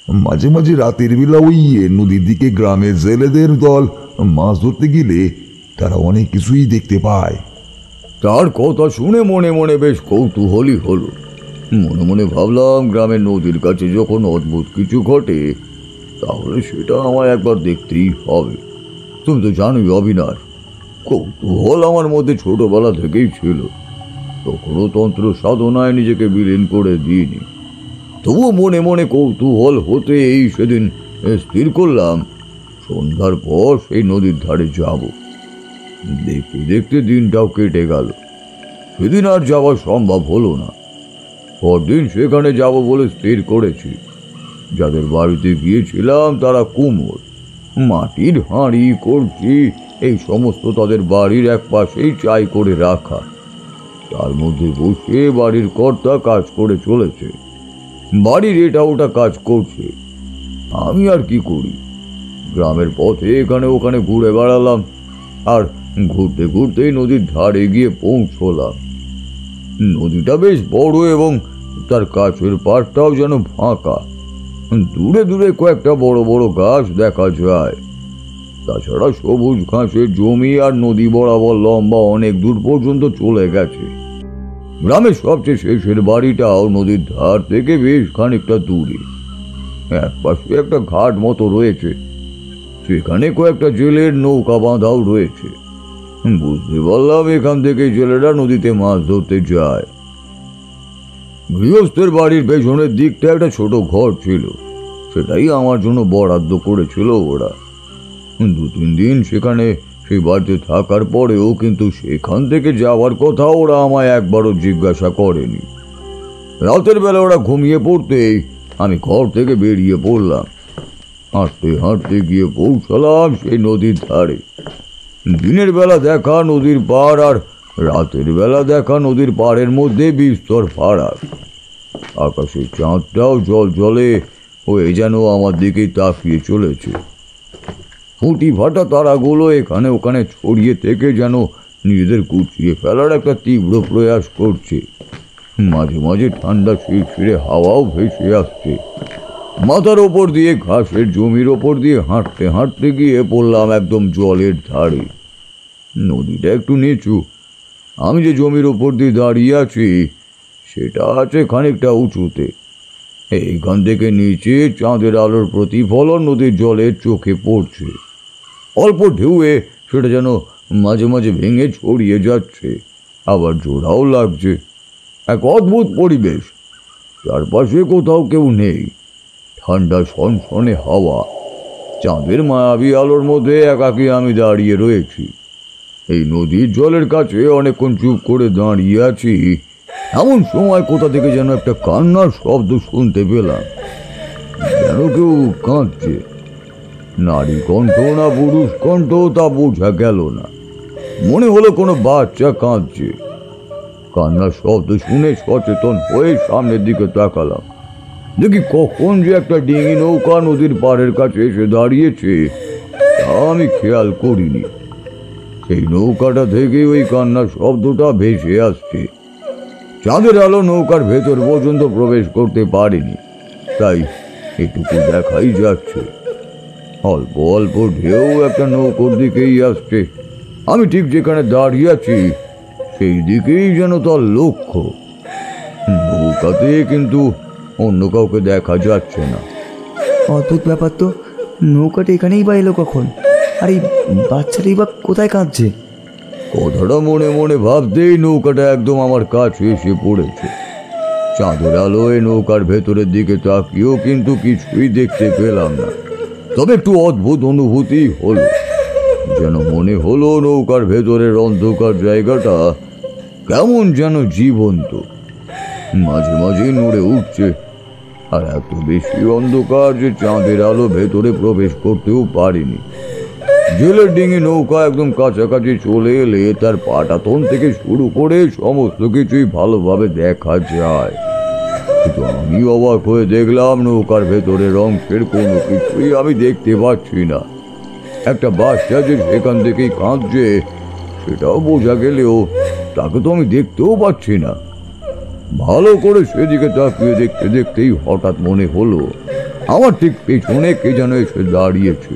মাঝে মাঝে রাতের বেলা ওই নদীর দিকে গ্রামের জেলেদের দল মাছ ধরতে গেলে তারা অনেক কিছুই দেখতে পায়। তার কথা শুনে মনে মনে বেশ কৌতূহলী হলো। মনে মনে ভাবলাম, গ্রামের নদীর কাছে যখন অদ্ভুত কিছু ঘটে তাহলে সেটা আমায় একবার দেখতেই হবে। তুমি তো জানোই অবিনাশ, কৌতূহল আমার মধ্যে ছোটবেলা থেকেই ছিল। তখনও তন্ত্র সাধনায় নিজেকে বিলীন করে দিইনি। তবুও মনে মনে কৌতূহল হতেই সেদিন স্থির করলাম সন্ধ্যার পর সেই নদীর ধারে যাব। দেখতে দেখতে দিনটাও কেটে গেল। সেদিন আর যাওয়া সম্ভব হলো না। পরদিন সেখানে যাব বলে স্থির করেছি। যাদের বাড়িতে গিয়েছিলাম তারা কুমোর, মাটির হাঁড়ি, কলসি এই সমস্ত তাদের বাড়ির এক পাশেই চাই করে রাখা। তার মধ্যে বসে বাড়ির কর্তা কাজ করে চলেছে, বাড়ির এটা ওটা কাজ করছে। আমি আর কি করি, গ্রামের পথে এখানে ওখানে ঘুরে বেড়ালাম, আর ঘুরতে ঘুরতেই নদীর ধারে গিয়ে পৌঁছলাম। নদীটা বেশ বড় এবং তার কাছের পাড়টাও যেন ফাঁকা। দূরে দূরে কয়েকটা বড় বড় গাছ দেখা যায়। তাছাড়া সবুজ ঘাসের জমি আর নদী বরাবর লম্বা অনেক দূর পর্যন্ত চলে গেছে। গ্রামের সবচেয়ে শেষের বাড়িটাও নদীর ধার থেকে বেশ খানিকটা দূরে। এক পাশে একটা ঘাট মতো রয়েছে, সেখানে কয়েকটা জেলের নৌকা বাঁধাও রয়েছে। বুঝতে পারলাম এখান থেকে জেলেরা নদীতে মাছ ধরতে যায়। গৃহস্থের বাড়ির পেছনের দিকটা একটা ছোট ঘর ছিল, সেটাই আমার জন্য বরাদ্দ করেছিল ওরা। 2-3 দিন সেখানে সেই বাড়িতে থাকার পরেও কিন্তু সেখান থেকে যাওয়ার কথা ওরা আমায় একবারও জিজ্ঞাসা করেনি। রাতের বেলা ওরা ঘুমিয়ে পড়তেই আমি ঘর থেকে বেরিয়ে পড়লাম। হাঁটতে হাঁটতে গিয়ে পৌঁছলাম সেই নদীর ধারে। দিনের বেলা দেখা নদীর পাড় আর রাতের বেলা দেখা নদীর পাড়ের মধ্যে বিস্তর ফারাক। আকাশের চাঁদটাও জল জলে হয়ে যেন আমার দিকে তাকিয়ে চলেছে। ফুটি ফাটা তারাগুলো এখানে ওখানে ছড়িয়ে থেকে যেন নিজেদের গুছিয়ে ফেলার একটা তীব্র প্রয়াস করছে। মাঝে মাঝে ঠান্ডা শিরশিরে হাওয়াও ভেসে আসছে। মাথার ওপর দিয়ে ঘাসের জমির ওপর দিয়ে হাঁটতে হাঁটতে গিয়ে পড়লাম একদম জলের ধারে। নদীটা একটু নিচু। আমি যে জমির ওপর দিয়ে দাঁড়িয়ে আছি সেটা আছে খানিকটা উঁচুতে। এইখান থেকে নিচে চাঁদের আলোর প্রতিফলন নদীর জলের চোখে পড়ছে। অল্প ঢেউয়ে সেটা যেন মাঝে মাঝে ভেঙে ছড়িয়ে যাচ্ছে, আবার জোড়াও লাগছে। এক অদ্ভুত পরিবেশ। চারপাশে কোথাও কেউ নেই। ঠান্ডা সনসনে হাওয়া, চাঁদের মায়াবী আলোর মধ্যে একাকী আমি দাঁড়িয়ে রয়েছি। এই নদীর জলের কাছে অনেকক্ষণ চুপ করে দাঁড়িয়ে আছি। এমন সময় কোথা থেকে যেন একটা কান্নার শব্দ শুনতে পেলাম। যেন কেউ কাঁদছে। নারী কণ্ঠ না পুরুষ কণ্ঠ তা বোঝা গেল না। মনে হলো কোনো বাচ্চা কাঁদছে। কান্নার শব্দ শুনে সচেতন হয়ে সামনের দিকে তাকালাম। দেখি কখন যে একটা ডিঙি নৌকা নদীর পাড়ের কাছে এসে দাঁড়িয়েছে তা আমি খেয়াল করিনি। সেই নৌকাটা থেকে ওই কান্নার শব্দটা ভেসে আসছে। চাঁদের আলো নৌকার ভেতর পর্যন্ত প্রবেশ করতে পারেনি, তাই এটুকু দেখাই যাচ্ছে। অল্প অল্প ঢেউ একটা নৌকোর দিকেই আসছে। আমি ঠিক যেখানে দাঁড়িয়ে আছি সেই দিকেই যেন তার লক্ষ্য। নৌকাতে কিন্তু অন্য কাউকে দেখা যাচ্ছে না। অদ্ভুত ব্যাপার তো, নৌকাটা এখানেই বা এলো কখন? আর এই বাচ্চাটাই বা কোথায় কাঁদছে? কথাটা মনে মনে ভাবতেই নৌকাটা একদম আমার কাছে এসে পড়েছে। চাঁদের আলোয় নৌকার ভেতরের দিকে তাকিয়েও কিন্তু কিছুই দেখতে পেলাম না। তবে একটু অদ্ভুত অনুভূতি হলো, যেন মনে হলো নৌকার ভেতরের অন্ধকার জায়গাটা কেমন যেন জীবন্ত, মাঝে মাঝে নড়ে উঠছে। আর এত বেশি অন্ধকার যে চাঁদের আলো ভেতরে প্রবেশ করতেও পারেনি। জেলের ডিঙি নৌকা একদম কাছাকাছি চলে এলে তার পাটাতন থেকে শুরু করে সমস্ত কিছুই ভালোভাবে দেখা যায়। কিন্তু আমি অবাক হয়ে দেখলাম নৌকার ভেতরের অংশের কোনো কিছুই আমি দেখতে পাচ্ছি না। একটা বাচ্চা যে সেখান থেকেই কাঁদছে সেটাও বোঝা গেলেও তাকে তো আমি দেখতেও পাচ্ছি না। ভালো করে সেদিকে তাকিয়ে দেখতে দেখতেই হঠাৎ মনে হলো আমার ঠিক পেছনে কে যেন এসে দাঁড়িয়েছে।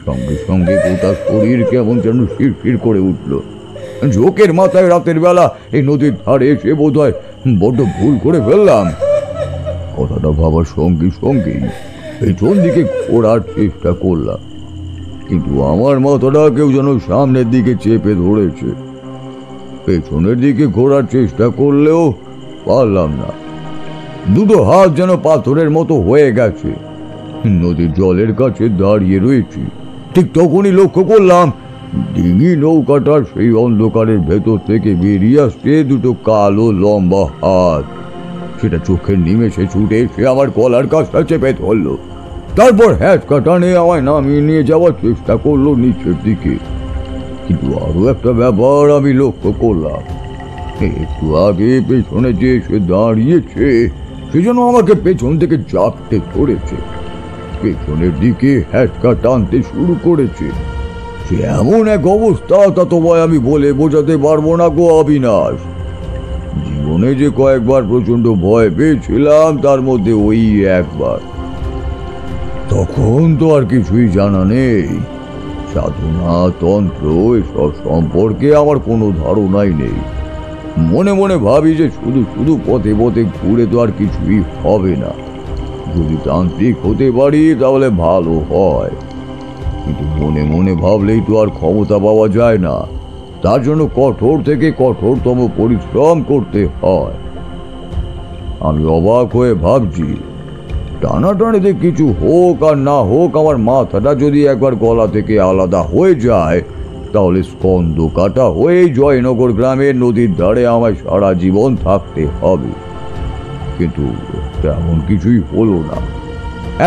সঙ্গে সঙ্গে গোটা শরীর কেমন যেন শিরশির করে উঠল। ঝোঁকের মাথায় রাতের বেলা এই নদীর ধারে এসে বোধ হয় বড্ড ভুল করে ফেললাম। কথাটা ভাবার সঙ্গে সঙ্গেই পেছন দিকে ঘোরার চেষ্টা করলাম, কিন্তু আমার মাথাটা কেউ যেন সামনের দিকে চেপে ধরেছে। পেছনের দিকে ঘোরার চেষ্টা করলেও পারলাম না। দুটো হাত যেন পাথরের মতো হয়ে গেছে। নদীর জলের কাছে দাঁড়িয়ে রয়েছি। ঠিক তখনই লক্ষ্য করলাম ডিঙি নৌকাটার সেই অন্ধকারের ভেতর থেকে বেরিয়ে আসছে দুটো কালো লম্বা হাত। সেটা চোখের নিমেষে ছুটে এসে আমার গলার কাছটা চেপে ধরলো। তারপর হ্যাঁচকা টানে আমায় নামিয়ে নিয়ে যাওয়ার চেষ্টা করলো নিচের দিকে। কিন্তু আরো একটা ব্যাপার আমি লক্ষ্য করলাম, একটু আগে পেছনে যে এসে দাঁড়িয়েছে সে যেন আমাকে পেছন থেকে চাপতে ধরেছে, পেছনের দিকে হ্যাচকা টানতে শুরু করেছে। সে এমন এক অবস্থা তা তোমায় আমি বলে বোঝাতে পারবো না গো অবিনাশ। জীবনে যে কয়েকবার প্রচন্ড ভয় পেয়েছিলাম তার মধ্যে ওই একবার। তখন তো আর কিছুই জানা নেই, সাধনা তন্ত্র এসব সম্পর্কে আমার কোনো ধারণাই নেই। মনে মনে ভাবি যে শুধু শুধু পথে পথে ঘুরে তো আর কিছুই হবে না, যদি তান্ত্রিক হতে পারি তাহলে ভালো হয়। কিন্তু মনে মনে ভাবলেই তো আর ক্ষমতা পাওয়া যায় না, তার জন্য কঠোর থেকে কঠোরতম পরিশ্রম করতে হয়। আমি অবাক হয়ে ভাবছি, টানাটানিতে কিছু হোক আর না হোক আমার মাথাটা যদি একবার গলা থেকে আলাদা হয়ে যায় তাহলে স্কন্দ কাটা হয়ে জয়নগর গ্রামের নদীর ধারে আমায় সারা জীবন থাকতে হবে। কিন্তু তেমন কিছুই হলো না।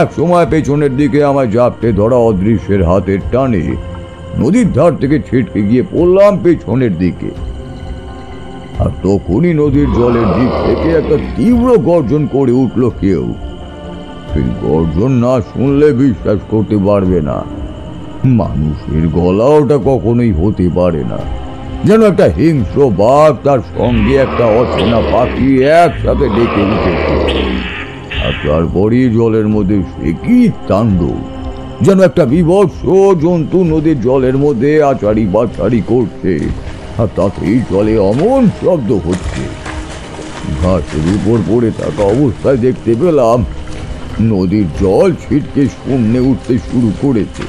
এক সময় পেছনের দিকে আমায় জাপটে ধরা অদৃশ্যের হাতের টানে নদীর ধার থেকে ছিটকে গিয়ে পড়লাম পেছনের দিকে। আর তখনই নদীর জলের দিক থেকে একটা তীব্র গর্জন করে উঠল কেউ। সেই গর্জন না শুনলে বিশ্বাস করতে পারবে না, মানুষের গলা ওটা কখনোই হতে পারে না। যেন একটা হিংস্র বাঘ তার সঙ্গে একটা অচেনা পাখি একসাথে ডেকে উঠেছে। আর তারপরই জলের মধ্যে সে কি তাণ্ডব, যেন একটা বিভৎস জন্তু নদীর জলের মধ্যে আচারি বাচারি করছে, আর তাতেই জলে অমন শব্দ হচ্ছে। ঘাসের উপর পড়ে থাকা অবস্থায় দেখতে পেলাম নদীর জল ছিটকে শূন্যে উঠতে শুরু করেছে।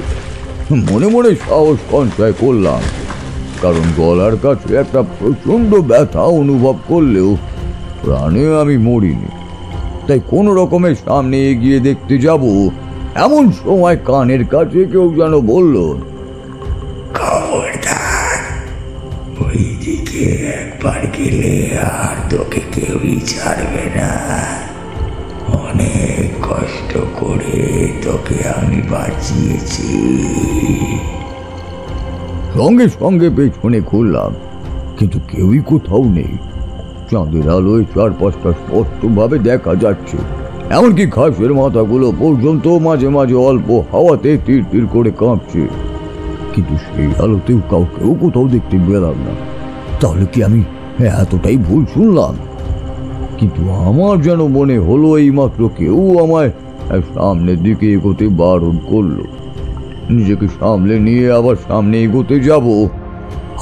মনে মনে সাহস সঞ্চয় করলাম, কারণ গলার কাছে একটা প্রচন্ড ব্যথা অনুভব করলেও প্রাণে আমি মরিনি। তাই কোনো রকমের সামনে এগিয়ে দেখতে যাব, এমন সময় কানের কাছে কেউ যেন বলল, খবরদার, ওইদিকে একবার গেলে আর তোকে কেউই ছাড়বে না। অনেক কষ্ট করে তোকে আমি বাঁচিয়েছি। সঙ্গে সঙ্গে পেছনে ঘুরলাম, কিন্তু কেউই কোথাও নেই। চাঁদের আলোয় চারপাশটা স্পষ্টভাবে দেখা যাচ্ছে। এমনকি ঘাসের মাথাগুলো পর্যন্ত মাঝে মাঝে অল্প হাওয়াতে তীর তীর করে কাঁপছে। কিন্তু সেই আলোতেও কাউকেও কোথাও দেখতে পেলাম না। তাহলে কি আমি এতটাই ভুল শুনলাম? কিন্তু আমার যেন মনে হলো এইমাত্র কেউ আমায় সামনের দিকে এগোতে বারণ করলো। নিজেকে সামলে নিয়ে আবার সামনে এগোতে যাব,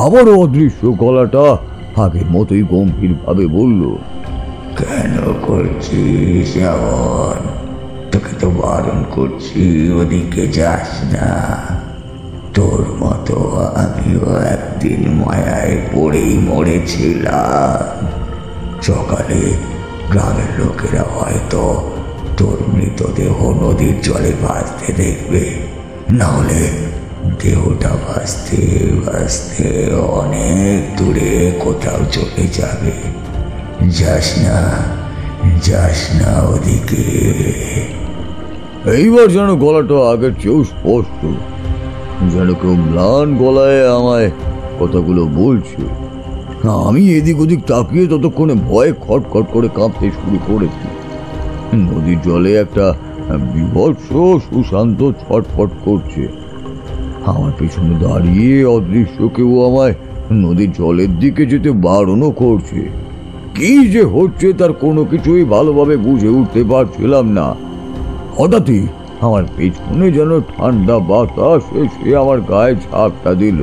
আবারও অদৃশ্য গলাটা আগের মতোই গম্ভীরভাবে বলল, কেন করছিস এমন? তোকে তো বারণ করছি, ওদিকে যাস না। তোর মতো আমিও একদিন মায়ায় পড়েই মরেছিলাম। সকালে গ্রামের লোকেরা হয়তো তোর মৃতদেহ নদীর জলে ভাসতে দেখবে, নাহলে দেহটা ভাসতে ভাসতে অনেক দূরে কোথাও চলে যাবে। যাস না ওদিকে। এইবার যেন গলাটা আগের চেয়েও স্পষ্ট, যেন কেউ ম্লান গলায় আমায় কথাগুলো বলছে। আমি এদিক ওদিক তাকিয়ে ততক্ষণে ভয়ে খটখট করে কাঁপতে শুরু করেছি। নদীর জলে একটা বিভৎস সুশান্ত ছটফট করছে। আমার পেছনে দাঁড়িয়ে অদৃশ্য কেউ আমায় নদীর জলের দিকে যেতে বারণও করছে। কি যে হচ্ছে তার কোনো কিছুই ভালোভাবে বুঝে উঠতে পারছিলাম না। হঠাৎই আমার পেছনে যেন ঠান্ডা বাতাস এসে আমার গায়ে ঝাপটা দিল।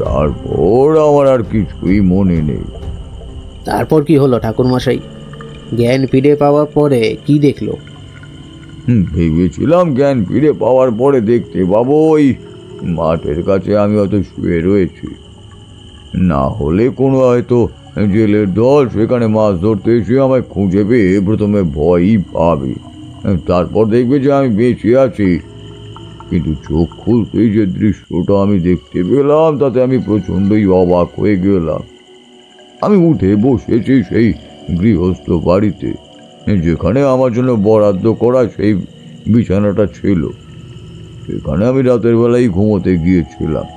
তারপর আমার আর কিছুই মনে নেই। তারপর কি হলো ঠাকুরমশাই? জ্ঞান ফিরে পাওয়ার পরে কি দেখলো? ভেবেছিলাম জ্ঞান ফিরে পাওয়ার পরে দেখতে পাবো ওই মাঠের কাছে আমি হয়তো শুয়ে রয়েছি, না হলে কোনো হয়তো জেলের দল সেখানে মাছ ধরতে এসে আমায় খুঁজে পেয়ে প্রথমে ভয়ই পাবে, তারপর দেখবে যে আমি বেঁচে আছি। কিন্তু চোখ খুলতেই যে দৃশ্যটা আমি দেখতে পেলাম তাতে আমি প্রচণ্ডই অবাক হয়ে গেলাম। আমি উঠে বসেছি সেই গৃহস্থ বাড়িতে, যেখানে আমার জন্য বরাদ্দ করা সেই বিছানাটা ছিল। সেখানে আমি রাতের বেলায় ঘুমোতে গিয়েছিলাম।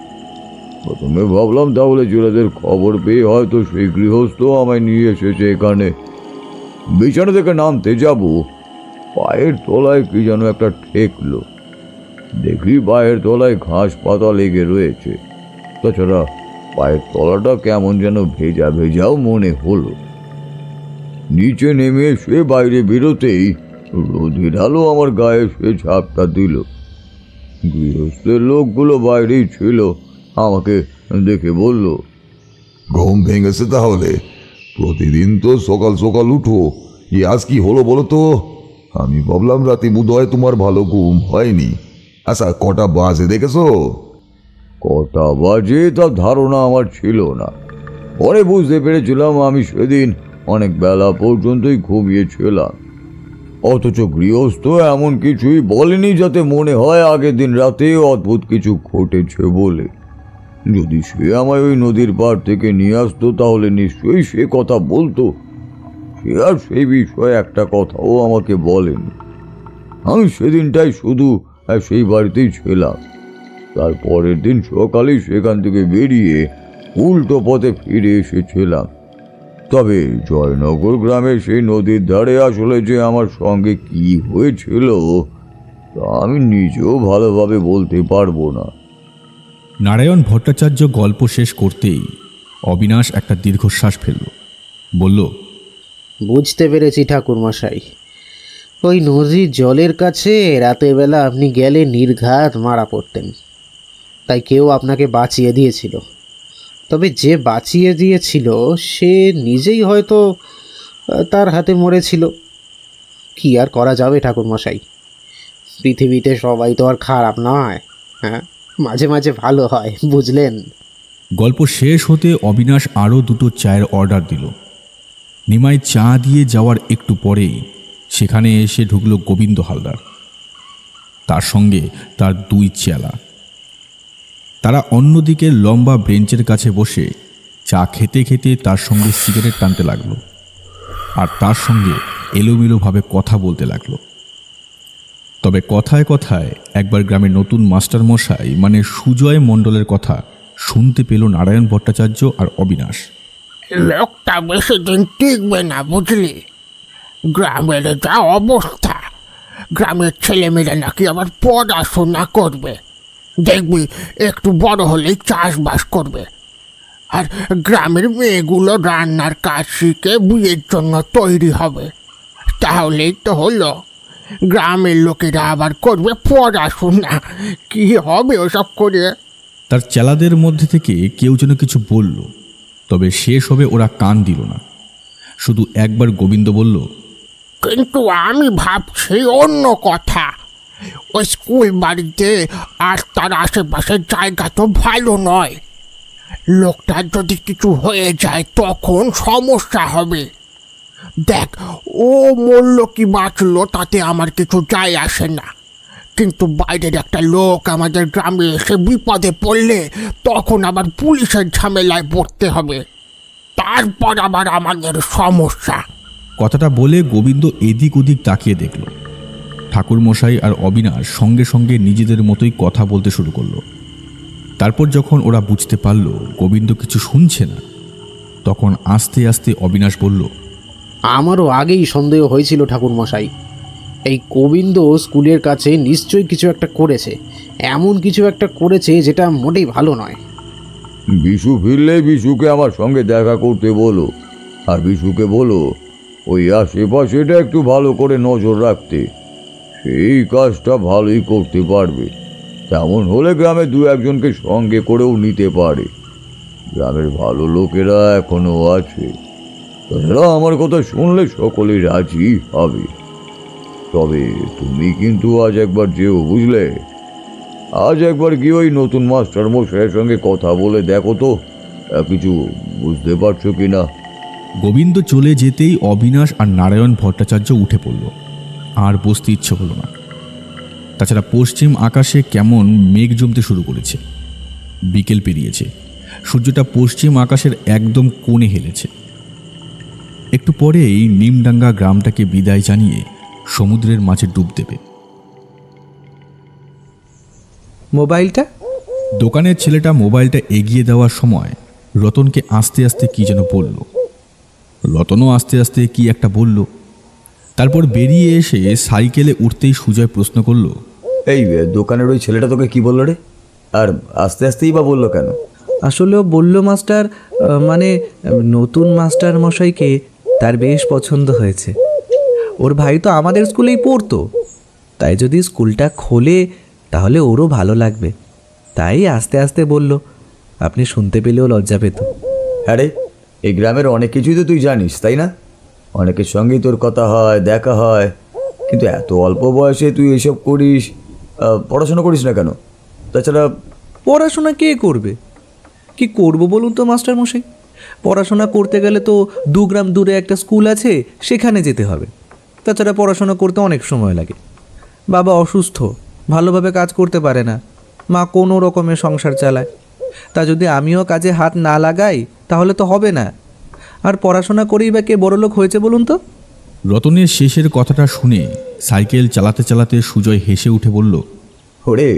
প্রথমে ভাবলাম তাহলে জেলেদের খবর পেয়ে হয়তো সেই গৃহস্থ আমায় নিয়ে এসেছে এখানে। বিছানা থেকে নামতে যাব, পায়ের তলায় কি যেন একটা ঠেকলো। দেখি পায়ের তলায় ঘাস পাতা লেগে রয়েছে, তাছাড়া পায়ের তলাটা কেমন যেন ভেজা ভেজাও মনে হলো। নিচে নেমে এসে বাইরে বেরোতেই রোদের আলো আমার গায়ে সে ঝাপটা দিল। গৃহস্থের লোকগুলো বাইরেই ছিল, আমাকে দেখে বলল, ঘুম ভেঙেছে তাহলে? প্রতিদিন তো সকাল সকাল উঠো, আজ কি হলো বলো তো? আমি ভাবলাম রাতে বোধহয় তোমার ভালো ঘুম হয়নি। আচ্ছা কটা বাজে দেখেছো? কটা বাজে তার ধারণা আমার ছিল না। পরে বুঝতে পেরেছিলাম আমি সেদিন অনেক বেলা পর্যন্তই ঘুমিয়েছিলাম। অথচ গৃহস্থ এমন কিছুই বলেনি যাতে মনে হয় আগের দিন রাতে অদ্ভুত কিছু ঘটেছে বলে। যদি সে আমায় ওই নদীর পাড় থেকে নিয়ে আসতো তাহলে নিশ্চয়ই সে কথা বলতো। সে আর সেই বিষয়ে একটা কথাও আমাকে বলেনি। আমি সেদিনটাই শুধু সেই বাড়িতেই ছিলাম। তার পরের দিন সকালেই সেখান থেকে বেরিয়ে উল্টো পথে ফিরে এসেছিলাম। তবে জয়নগর গ্রামের সেই নদীর ধারে আসলে যে আমার সঙ্গে কি হয়েছিল তা আমি নিজেও ভালোভাবে বলতে পারবো না। নারায়ণ ভট্টাচার্য গল্প শেষ করতেই অবিনাশ একটা দীর্ঘশ্বাস ফেলল, বলল, বুঝতে পেরেছি ঠাকুরমশাই। ওই নদীর জলের কাছে রাতের বেলা আপনি গেলে নির্ঘাত মারা পড়তেন, তাই কেউ আপনাকে বাঁচিয়ে দিয়েছিল। তবে যে বাঁচিয়ে দিয়েছিল সে নিজেই হয়তো তার হাতে মরেছিল। কি আর করা যাবে ঠাকুরমশাই, পৃথিবীতে সবাই তো আর খারাপ নয়। হ্যাঁ, মাঝে মাঝে ভালো হয়, বুঝলেন? গল্প শেষ হতে অবিনাশ আরও 2টো চায়ের অর্ডার দিল। নিমাই চা দিয়ে যাওয়ার একটু পরেই সেখানে এসে ঢুকল গোবিন্দ হালদার, তার সঙ্গে তার 2 চেলা। তারা অন্যদিকে লম্বা বেঞ্চের কাছে বসে চা খেতে খেতে তার সঙ্গে সিগারেট টানতে লাগলো, আর তার সঙ্গে এলোমেলোভাবে কথা বলতে লাগলো। তবে কথায় কথায় একবার গ্রামের নতুন মাস্টার মশাই মানে সুজয় মণ্ডলের কথা শুনতে পেল নারায়ণ ভট্টাচার্য আর অবিনাশ। লোকটা বেশি দিন টিকবে না, বুঝলি? গ্রামের যা অবস্থা, গ্রামের ছেলেমেয়েরা নাকি আবার পড়াশোনা করবে, দেখবি একটু বড় হলেই চাষবাস করবে, আর গ্রামের মেয়েগুলো রান্নার কাজ শিখে বিয়ের জন্য তৈরি হবে। তাহলেই তো হলো, গ্রামের লোকেরা আবার করবে পড়াশোনা। কি হবে ওসব করে? তার চেলাদের মধ্যে থেকে কেউ যেন কিছু বলল, তবে শেষ হবে ওরা কান দিল না। শুধু একবার গোবিন্দ বলল, কিন্তু আমি ভাবছি অন্য কথা। ওই স্কুল বাড়িতে আর তার আশেপাশের জায়গা তো ভালো নয়। লোকটার যদি কিছু হয়ে যায় তখন সমস্যা হবে। দেখ, ও মরল কি বাঁচলো তাতে আমার কিছু যায় আসে না, কিন্তু বাইরের একটা লোক আমাদের গ্রামে এসে বিপদে পড়লে তখন আবার পুলিশের ঝামেলায় পড়তে হবে, তারপর আবার আমাদের সমস্যা। কথাটা বলে গোবিন্দ এদিক ওদিক তাকিয়ে দেখল। ঠাকুরমশাই আর অবিনাশ সঙ্গে সঙ্গে নিজেদের মতোই কথা বলতে শুরু করলো। তারপর যখন ওরা বুঝতে পারল গোবিন্দ কিছু শুনছে না, তখন আস্তে আস্তে অবিনাশ বলল, আমারও আগেই সন্দেহ হয়েছিল ঠাকুরমশাই, এই গোবিন্দ স্কুলের কাছে নিশ্চয়ই কিছু একটা করেছে, এমন কিছু একটা করেছে যেটা মোটেই ভালো নয়। বিশু ফিরলে বিশুকে আমার সঙ্গে দেখা করতে বলো, আর বিশুকে বলো ওই আশেপাশেটা একটু ভালো করে নজর রাখতে। সেই কাজটা ভালোই করতে পারবে। তেমন হলে গ্রামে দু একজনকে সঙ্গে করেও নিতে পারে। গ্রামের ভালো লোকেরা এখনো আছে, তারা আমার কথা শুনলে সকলেই রাজি হবে। তবে তুমি কিন্তু আজ একবার যেও, বুঝলে? আজ একবার গিয়ে ওই নতুন মাস্টার মশাইয়ের সঙ্গে কথা বলে দেখো তো কিছু বুঝতে পারছো কিনা। গোবিন্দ চলে যেতেই অবিনাশ আর নারায়ণ ভট্টাচার্য উঠে পড়ল। আর বসতে ইচ্ছে হলো না। তাছাড়া পশ্চিম আকাশে কেমন মেঘ জমতে শুরু করেছে। বিকেল পেরিয়েছে, সূর্যটা পশ্চিম আকাশের একদম কোণে হেলেছে। একটু পরেই নিমডাঙ্গা গ্রামটাকে বিদায় জানিয়ে সমুদ্রের মাঝে ডুব দেবে। মোবাইলটা? দোকানের ছেলেটা মোবাইলটা এগিয়ে দেওয়ার সময় রতনকে আস্তে আস্তে কি যেন বলল। রতনও আস্তে আস্তে কি একটা বলল। তারপর বেরিয়ে এসে সাইকেলে উঠতেই সুজয় প্রশ্ন করল, এই দোকানের ওই ছেলেটা তোকে কি বললো রে? আর আস্তে আস্তেই বা বললো কেন? আসলেও বলল মাস্টার, মানে নতুন মাস্টার মশাইকে তার বেশ পছন্দ হয়েছে। ওর ভাই তো আমাদের স্কুলেই পড়তো, তাই যদি স্কুলটা খোলে তাহলে ওরও ভালো লাগবে। তাই আস্তে আস্তে বলল। আপনি শুনতে পেলেও লজ্জা পেত। আরে এই গ্রামের অনেক কিছুই তো তুই জানিস, তাই না? অনেকের সঙ্গেই তোর কথা হয়, দেখা হয়, কিন্তু এত অল্প বয়সে তুই এসব করিস। পড়াশোনা করিস না কেন? তাছাড়া পড়াশোনা কে করবে? কি করব বলুন তো মাস্টার মশাই? পড়াশোনা করতে গেলে তো 2 গ্রাম দূরে একটা স্কুল আছে, সেখানে যেতে হবে। তাছাড়া পড়াশোনা করতে অনেক সময় লাগে। বাবা অসুস্থ, ভালোভাবে কাজ করতে পারে না। মা কোনো রকমের সংসার চালায়। তা যদি আমিও কাজে হাত না লাগাই তাহলে তো হবে না। আর পড়াশোনা করেই বা কে বড়লোক হয়েছে বলুন তো? রতনের শেষের কথাটা শুনে সাইকেল চালাতে চালাতে সুজয় হেসে উঠে বলল, ওরে,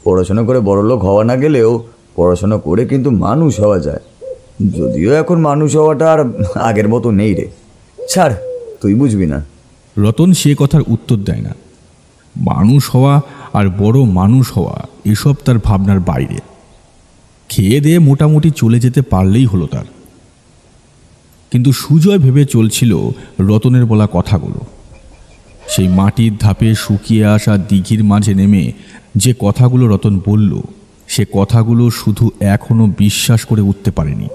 পড়াশোনা করে বড়লোক হওয়া না গেলেও পড়াশোনা করে কিন্তু মানুষ হওয়া যায়। যদিও এখন মানুষ হওয়াটা আর আগের মতো নেই রে। ছাড়, তুই বুঝবি না। রতন সে কথার উত্তর দেয় না। মানুষ হওয়া আর বড় মানুষ হওয়া এসব তার ভাবনার বাইরে। খেয়ে দিয়ে মোটামুটি চলে যেতে পারলেই হলো তার। কিন্তু সুজয় ভেবে চলছিল রতনের বলা কথাগুলো। সেই মাটির ধাপে শুকিয়ে আসা দিঘির মাঝে নেমে যে কথাগুলো রতন বলল, সে কথাগুলো শুধু এখনো বিশ্বাস করে উঠতে পারেনি।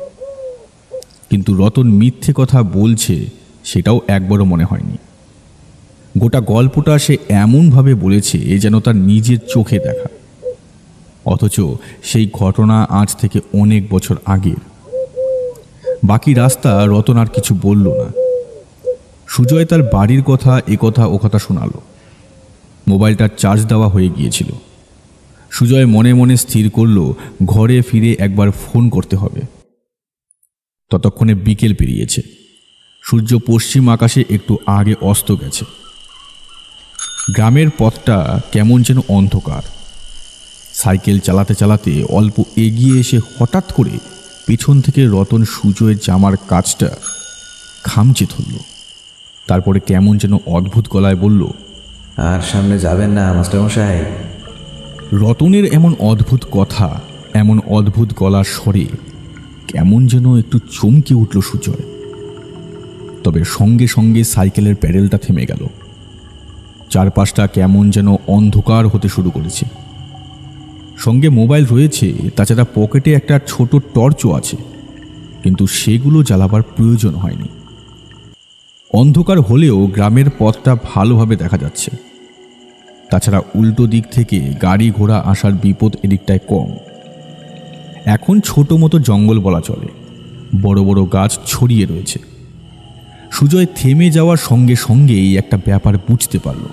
কিন্তু রতন মিথ্যে কথা বলছে সেটাও একবারও মনে হয়নি। গোটা গল্পটা সে এমনভাবে বলেছে যেন তার নিজের চোখে দেখা, অথচ সেই ঘটনা আজ থেকে অনেক বছর আগের। বাকি রাস্তা রতন আর কিছু বলল না। সুজয় তার বাড়ির কথা একথা ও কথা শোনালো। মোবাইলটার চার্জ দেওয়া হয়ে গিয়েছিল। সুজয় মনে মনে স্থির করল ঘরে ফিরে একবার ফোন করতে হবে। ততক্ষণে বিকেল পেরিয়েছে। সূর্য পশ্চিম আকাশে একটু আগে অস্ত গেছে। গ্রামের পথটা কেমন যেন অন্ধকার। সাইকেল চালাতে চালাতে অল্প এগিয়ে এসে হঠাৎ করে পেছন থেকে রতন সুজয়ের জামার কাজটা খামচে ধরল। তারপরে কেমন যেন অদ্ভুত গলায় বলল, আর সামনে যাবেন না মাস্টারমশাই। রতনের এমন অদ্ভুত কথা, এমন অদ্ভুত গলার স্বরে কেমন যেন একটু চমকে উঠল সুজয়। তবে সঙ্গে সঙ্গে সাইকেলের প্যাডেলটা থেমে গেল। চারপাশটা কেমন যেন অন্ধকার হতে শুরু করেছে। সঙ্গে মোবাইল রয়েছে, তাছাড়া পকেটে একটা ছোট টর্চও আছে, কিন্তু সেগুলো জ্বালাবার প্রয়োজন হয়নি। অন্ধকার হলেও গ্রামের পথটা ভালোভাবে দেখা যাচ্ছে। তাছাড়া উল্টো দিক থেকে গাড়ি ঘোড়া আসার বিপদ এদিকটায় কম। এখন ছোট মতো জঙ্গল বলা চলে, বড় বড় গাছ ছড়িয়ে রয়েছে। সুজয় থেমে যাওয়ার সঙ্গে সঙ্গেই একটা ব্যাপার বুঝতে পারল।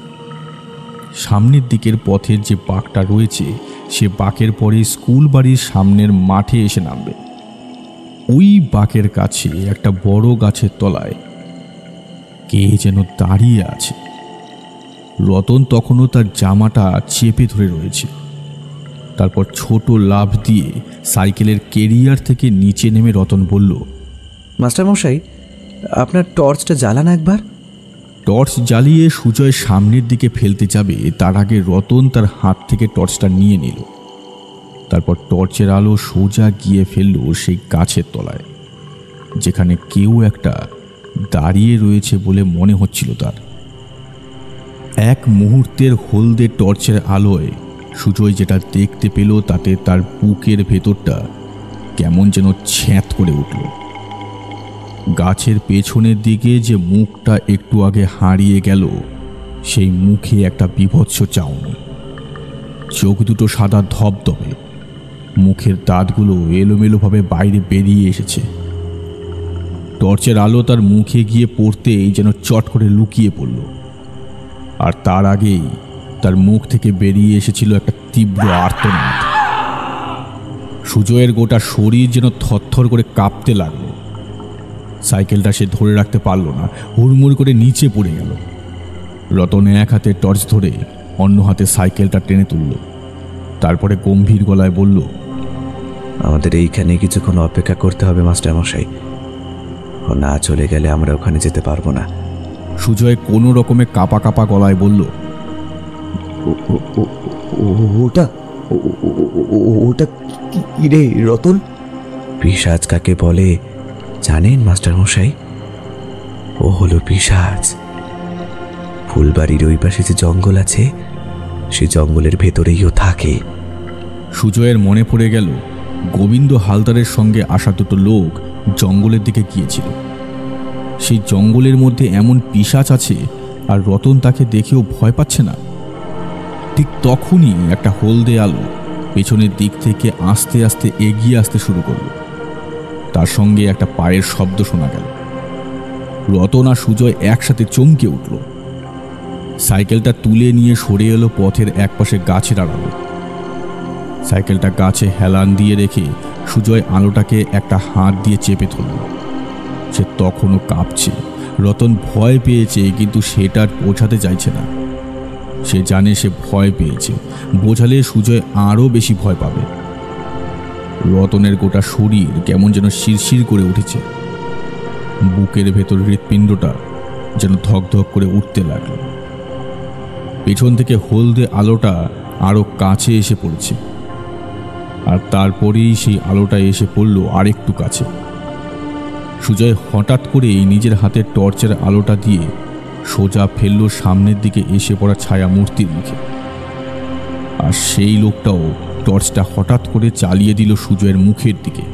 সামনের দিকের পথের যে বাঁকটা রয়েছে, সে বাঁকের পরে স্কুল বাড়ির সামনের মাঠে এসে নামবে। ওই বাঁকের কাছে একটা বড় গাছের তলায় কে যেন দাঁড়িয়ে আছে। রতন তখনও তার জামাটা চেপে ধরে রয়েছে। তারপর ছোট লাফ দিয়ে সাইকেলের কেরিয়ার থেকে নিচে নেমে রতন বলল, মাস্টারমশাই, আপনার টর্চটা জ্বালান একবার। টর্চ জ্বালিয়ে সুজয় সামনের দিকে ফেলতে যাবে, তার আগে রতন তার হাত থেকে টর্চটা নিয়ে নিল। তারপর টর্চের আলো সোজা গিয়ে ফেলল সেই গাছের তলায়, যেখানে কেউ একটা দাঁড়িয়ে রয়েছে বলে মনে হচ্ছিল তার। এক মুহূর্তের হলদে টর্চের আলোয় সুজয় যেটা দেখতে পেল, তাতে তার বুকের ভেতরটা কেমন যেন ছ্যাঁত করে উঠল। গাছের পেছনের দিকে যে মুখটা একটু আগে হারিয়ে গেল, সেই মুখে একটা বীভৎস চাউনি, চোখ দুটো সাদা ধবধবে, মুখের দাঁতগুলো এলোমেলোভাবে বাইরে বেরিয়ে এসেছে। টর্চের আলো তার মুখে গিয়ে পড়তেই যেন চট করে লুকিয়ে পড়ল। আর তার আগেই তার মুখ থেকে বেরিয়ে এসেছিল একটা তীব্র আর্তনাদ। সুজয়ের গোটা শরীর যেন থরথর করে কাঁপতে লাগলো। সাইকেলটা সে ধরে রাখতে পারল না, হুড়মুড় করে নিচে পড়ে গেল। রতন এক হাতে টর্চ ধরে অন্য হাতে সাইকেলটা টেনে তুলল। তারপরে গম্ভীর গলায় বলল, আমাদের এইখানে কিছুক্ষণ অপেক্ষা করতে হবে মাস্টারমশাই, ও না চলে গেলে আমরা ওখানে যেতে পারবো না। সুজয় কোনো রকমে কাঁপা কাঁপা গলায় বলল, ওটা ওটা কি রে রতন? পিশাচ কাকে বলে জানেন মাস্টারমশাই? ও হলো পিশাচ। ফুলবাড়ির ওই পাশে যে জঙ্গল আছে, সে জঙ্গলের ভেতরেই ও থাকে। সুজয়ের মনে পড়ে গেল গোবিন্দ হালদারের সঙ্গে আসা দুটো লোক জঙ্গলের দিকে গিয়েছিল। সেই জঙ্গলের মধ্যে এমন পিশাচ আছে, আর রতন তাকে দেখেও ভয় পাচ্ছে না। ঠিক তখনই একটা হলদে আলো পেছনের দিক থেকে আস্তে আস্তে এগিয়ে আসতে শুরু করল। তার সঙ্গে একটা পায়ের শব্দ শোনা গেল। রতন আর সুজয় একসাথে চমকে উঠল। সাইকেলটা তুলে নিয়ে সরে এলো পথের একপাশে গাছের আড়ালে। সাইকেলটা গাছে হেলান দিয়ে রেখে সুজয় আলোটাকে একটা হাত দিয়ে চেপে ধরল। সে তখনও কাঁপছে। রতন ভয় পেয়েছে, কিন্তু সেটা বোঝাতে চাইছে না। সে জানে সে ভয় পেয়েছে, বোঝালে সুজয় আরও বেশি ভয় পাবে। রতনের গোটা শরীর কেমন যেন শিরশির করে উঠেছে। বুকের ভেতর হৃৎপিণ্ডটা যেন ধকধক করে উঠতে লাগলো। পেছন থেকে হলদে আলোটা আরও কাছে এসে পড়েছে, আর তারপরেই সেই আলোটা এসে পড়ল আরেকটু কাছে। সুজয় হঠাৎ করেই নিজের হাতের টর্চের আলোটা দিয়ে সোজা ফেলল সামনের দিকে এসে পড়া ছায়া মূর্তির মুখে। আর সেই লোকটাও টর্চটা হঠাৎ করে চালিয়ে দিল সুজয়ের মুখের দিকে।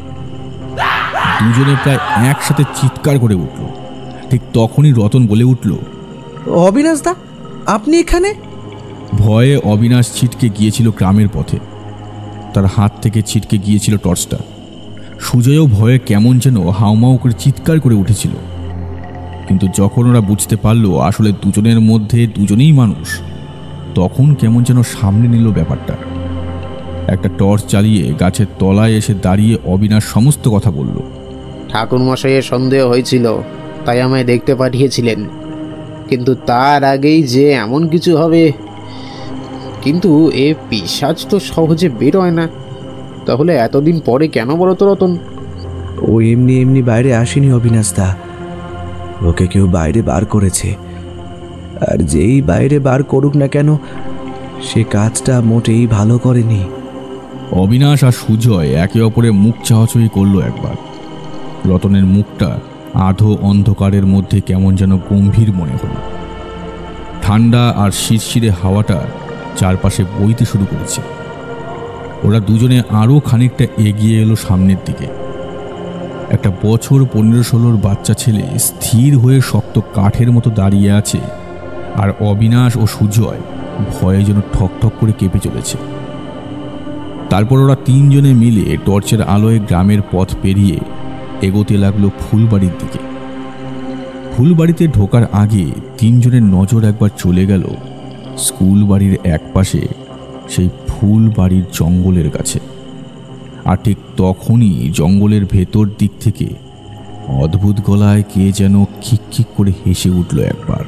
দুজনে প্রায় একসাথে চিৎকার করে উঠল। ঠিক তখনই রতন বলে উঠল, অবিনাশ দা, আপনি এখানে? ভয়ে অবিনাশ ছিটকে গিয়েছিল গ্রামের পথে। তার হাত থেকে ছিটকে গিয়েছিল টর্চটা। সুজয়ও ভয়ে কেমন যেন হাউমাউ করে চিৎকার করে উঠেছিল। কিন্তু যখন ওরা বুঝতে পারল আসলে দুজনের মধ্যে দুজনেই মানুষ, তখন কেমন যেন সামনে নিল ব্যাপারটা। একটা টর্চ চালিয়ে গাছের তলায় এসে দাঁড়িয়ে অবিনাশ সমস্ত কথা বলল। ঠাকুরমশাইয়ের সন্দেহ হয়েছিল, তাই আমায় দেখতে পাঠিয়েছিলেন, কিন্তু তার আগেই যে এমন কিছু হবে। কিন্তু এ পিশাচ তো সহজে বেরোয় না, তাহলে এতদিন পরে কেন বলো তো রতন? ও এমনি এমনি বাইরে আসেনি অবিনাশদা, ওকে কেউ বাইরে বার করেছে। আর যেই বাইরে বার করুক না কেন, সে কাজটা মোটেই ভালো করেনি। অবিনাশ আর সুজয় একে অপরের মুখ চাওয়াচুই করলো একবার। রতনের মুখটা আধো অন্ধকারের মধ্যে কেমন যেন গম্ভীর মনে হলো। ঠান্ডা আর শিরশিরে হাওয়াটা চারপাশে বইতে শুরু করেছে। ওরা দুজনে আরও খানিকটা এগিয়ে এলো সামনের দিকে। একটা বছর 15-16 বাচ্চা ছেলে স্থির হয়ে শক্ত কাঠের মতো দাঁড়িয়ে আছে, আর অবিনাশ ও সুজয় ভয়ে যেন ঠকঠক করে কেঁপে চলেছে। তারপর ওরা তিনজনে মিলে টর্চের আলোয় গ্রামের পথ পেরিয়ে এগোতে লাগলো ফুলবাড়ির দিকে। ফুলবাড়িতে ঢোকার আগে তিনজনের নজর একবার চলে গেল স্কুল বাড়ির একপাশে সেই ফুলবাড়ির জঙ্গলের কাছে। আর ঠিক তখনই জঙ্গলের ভেতর দিক থেকে অদ্ভুত গলায় কে যেন খিক খিক করে হেসে উঠল একবার।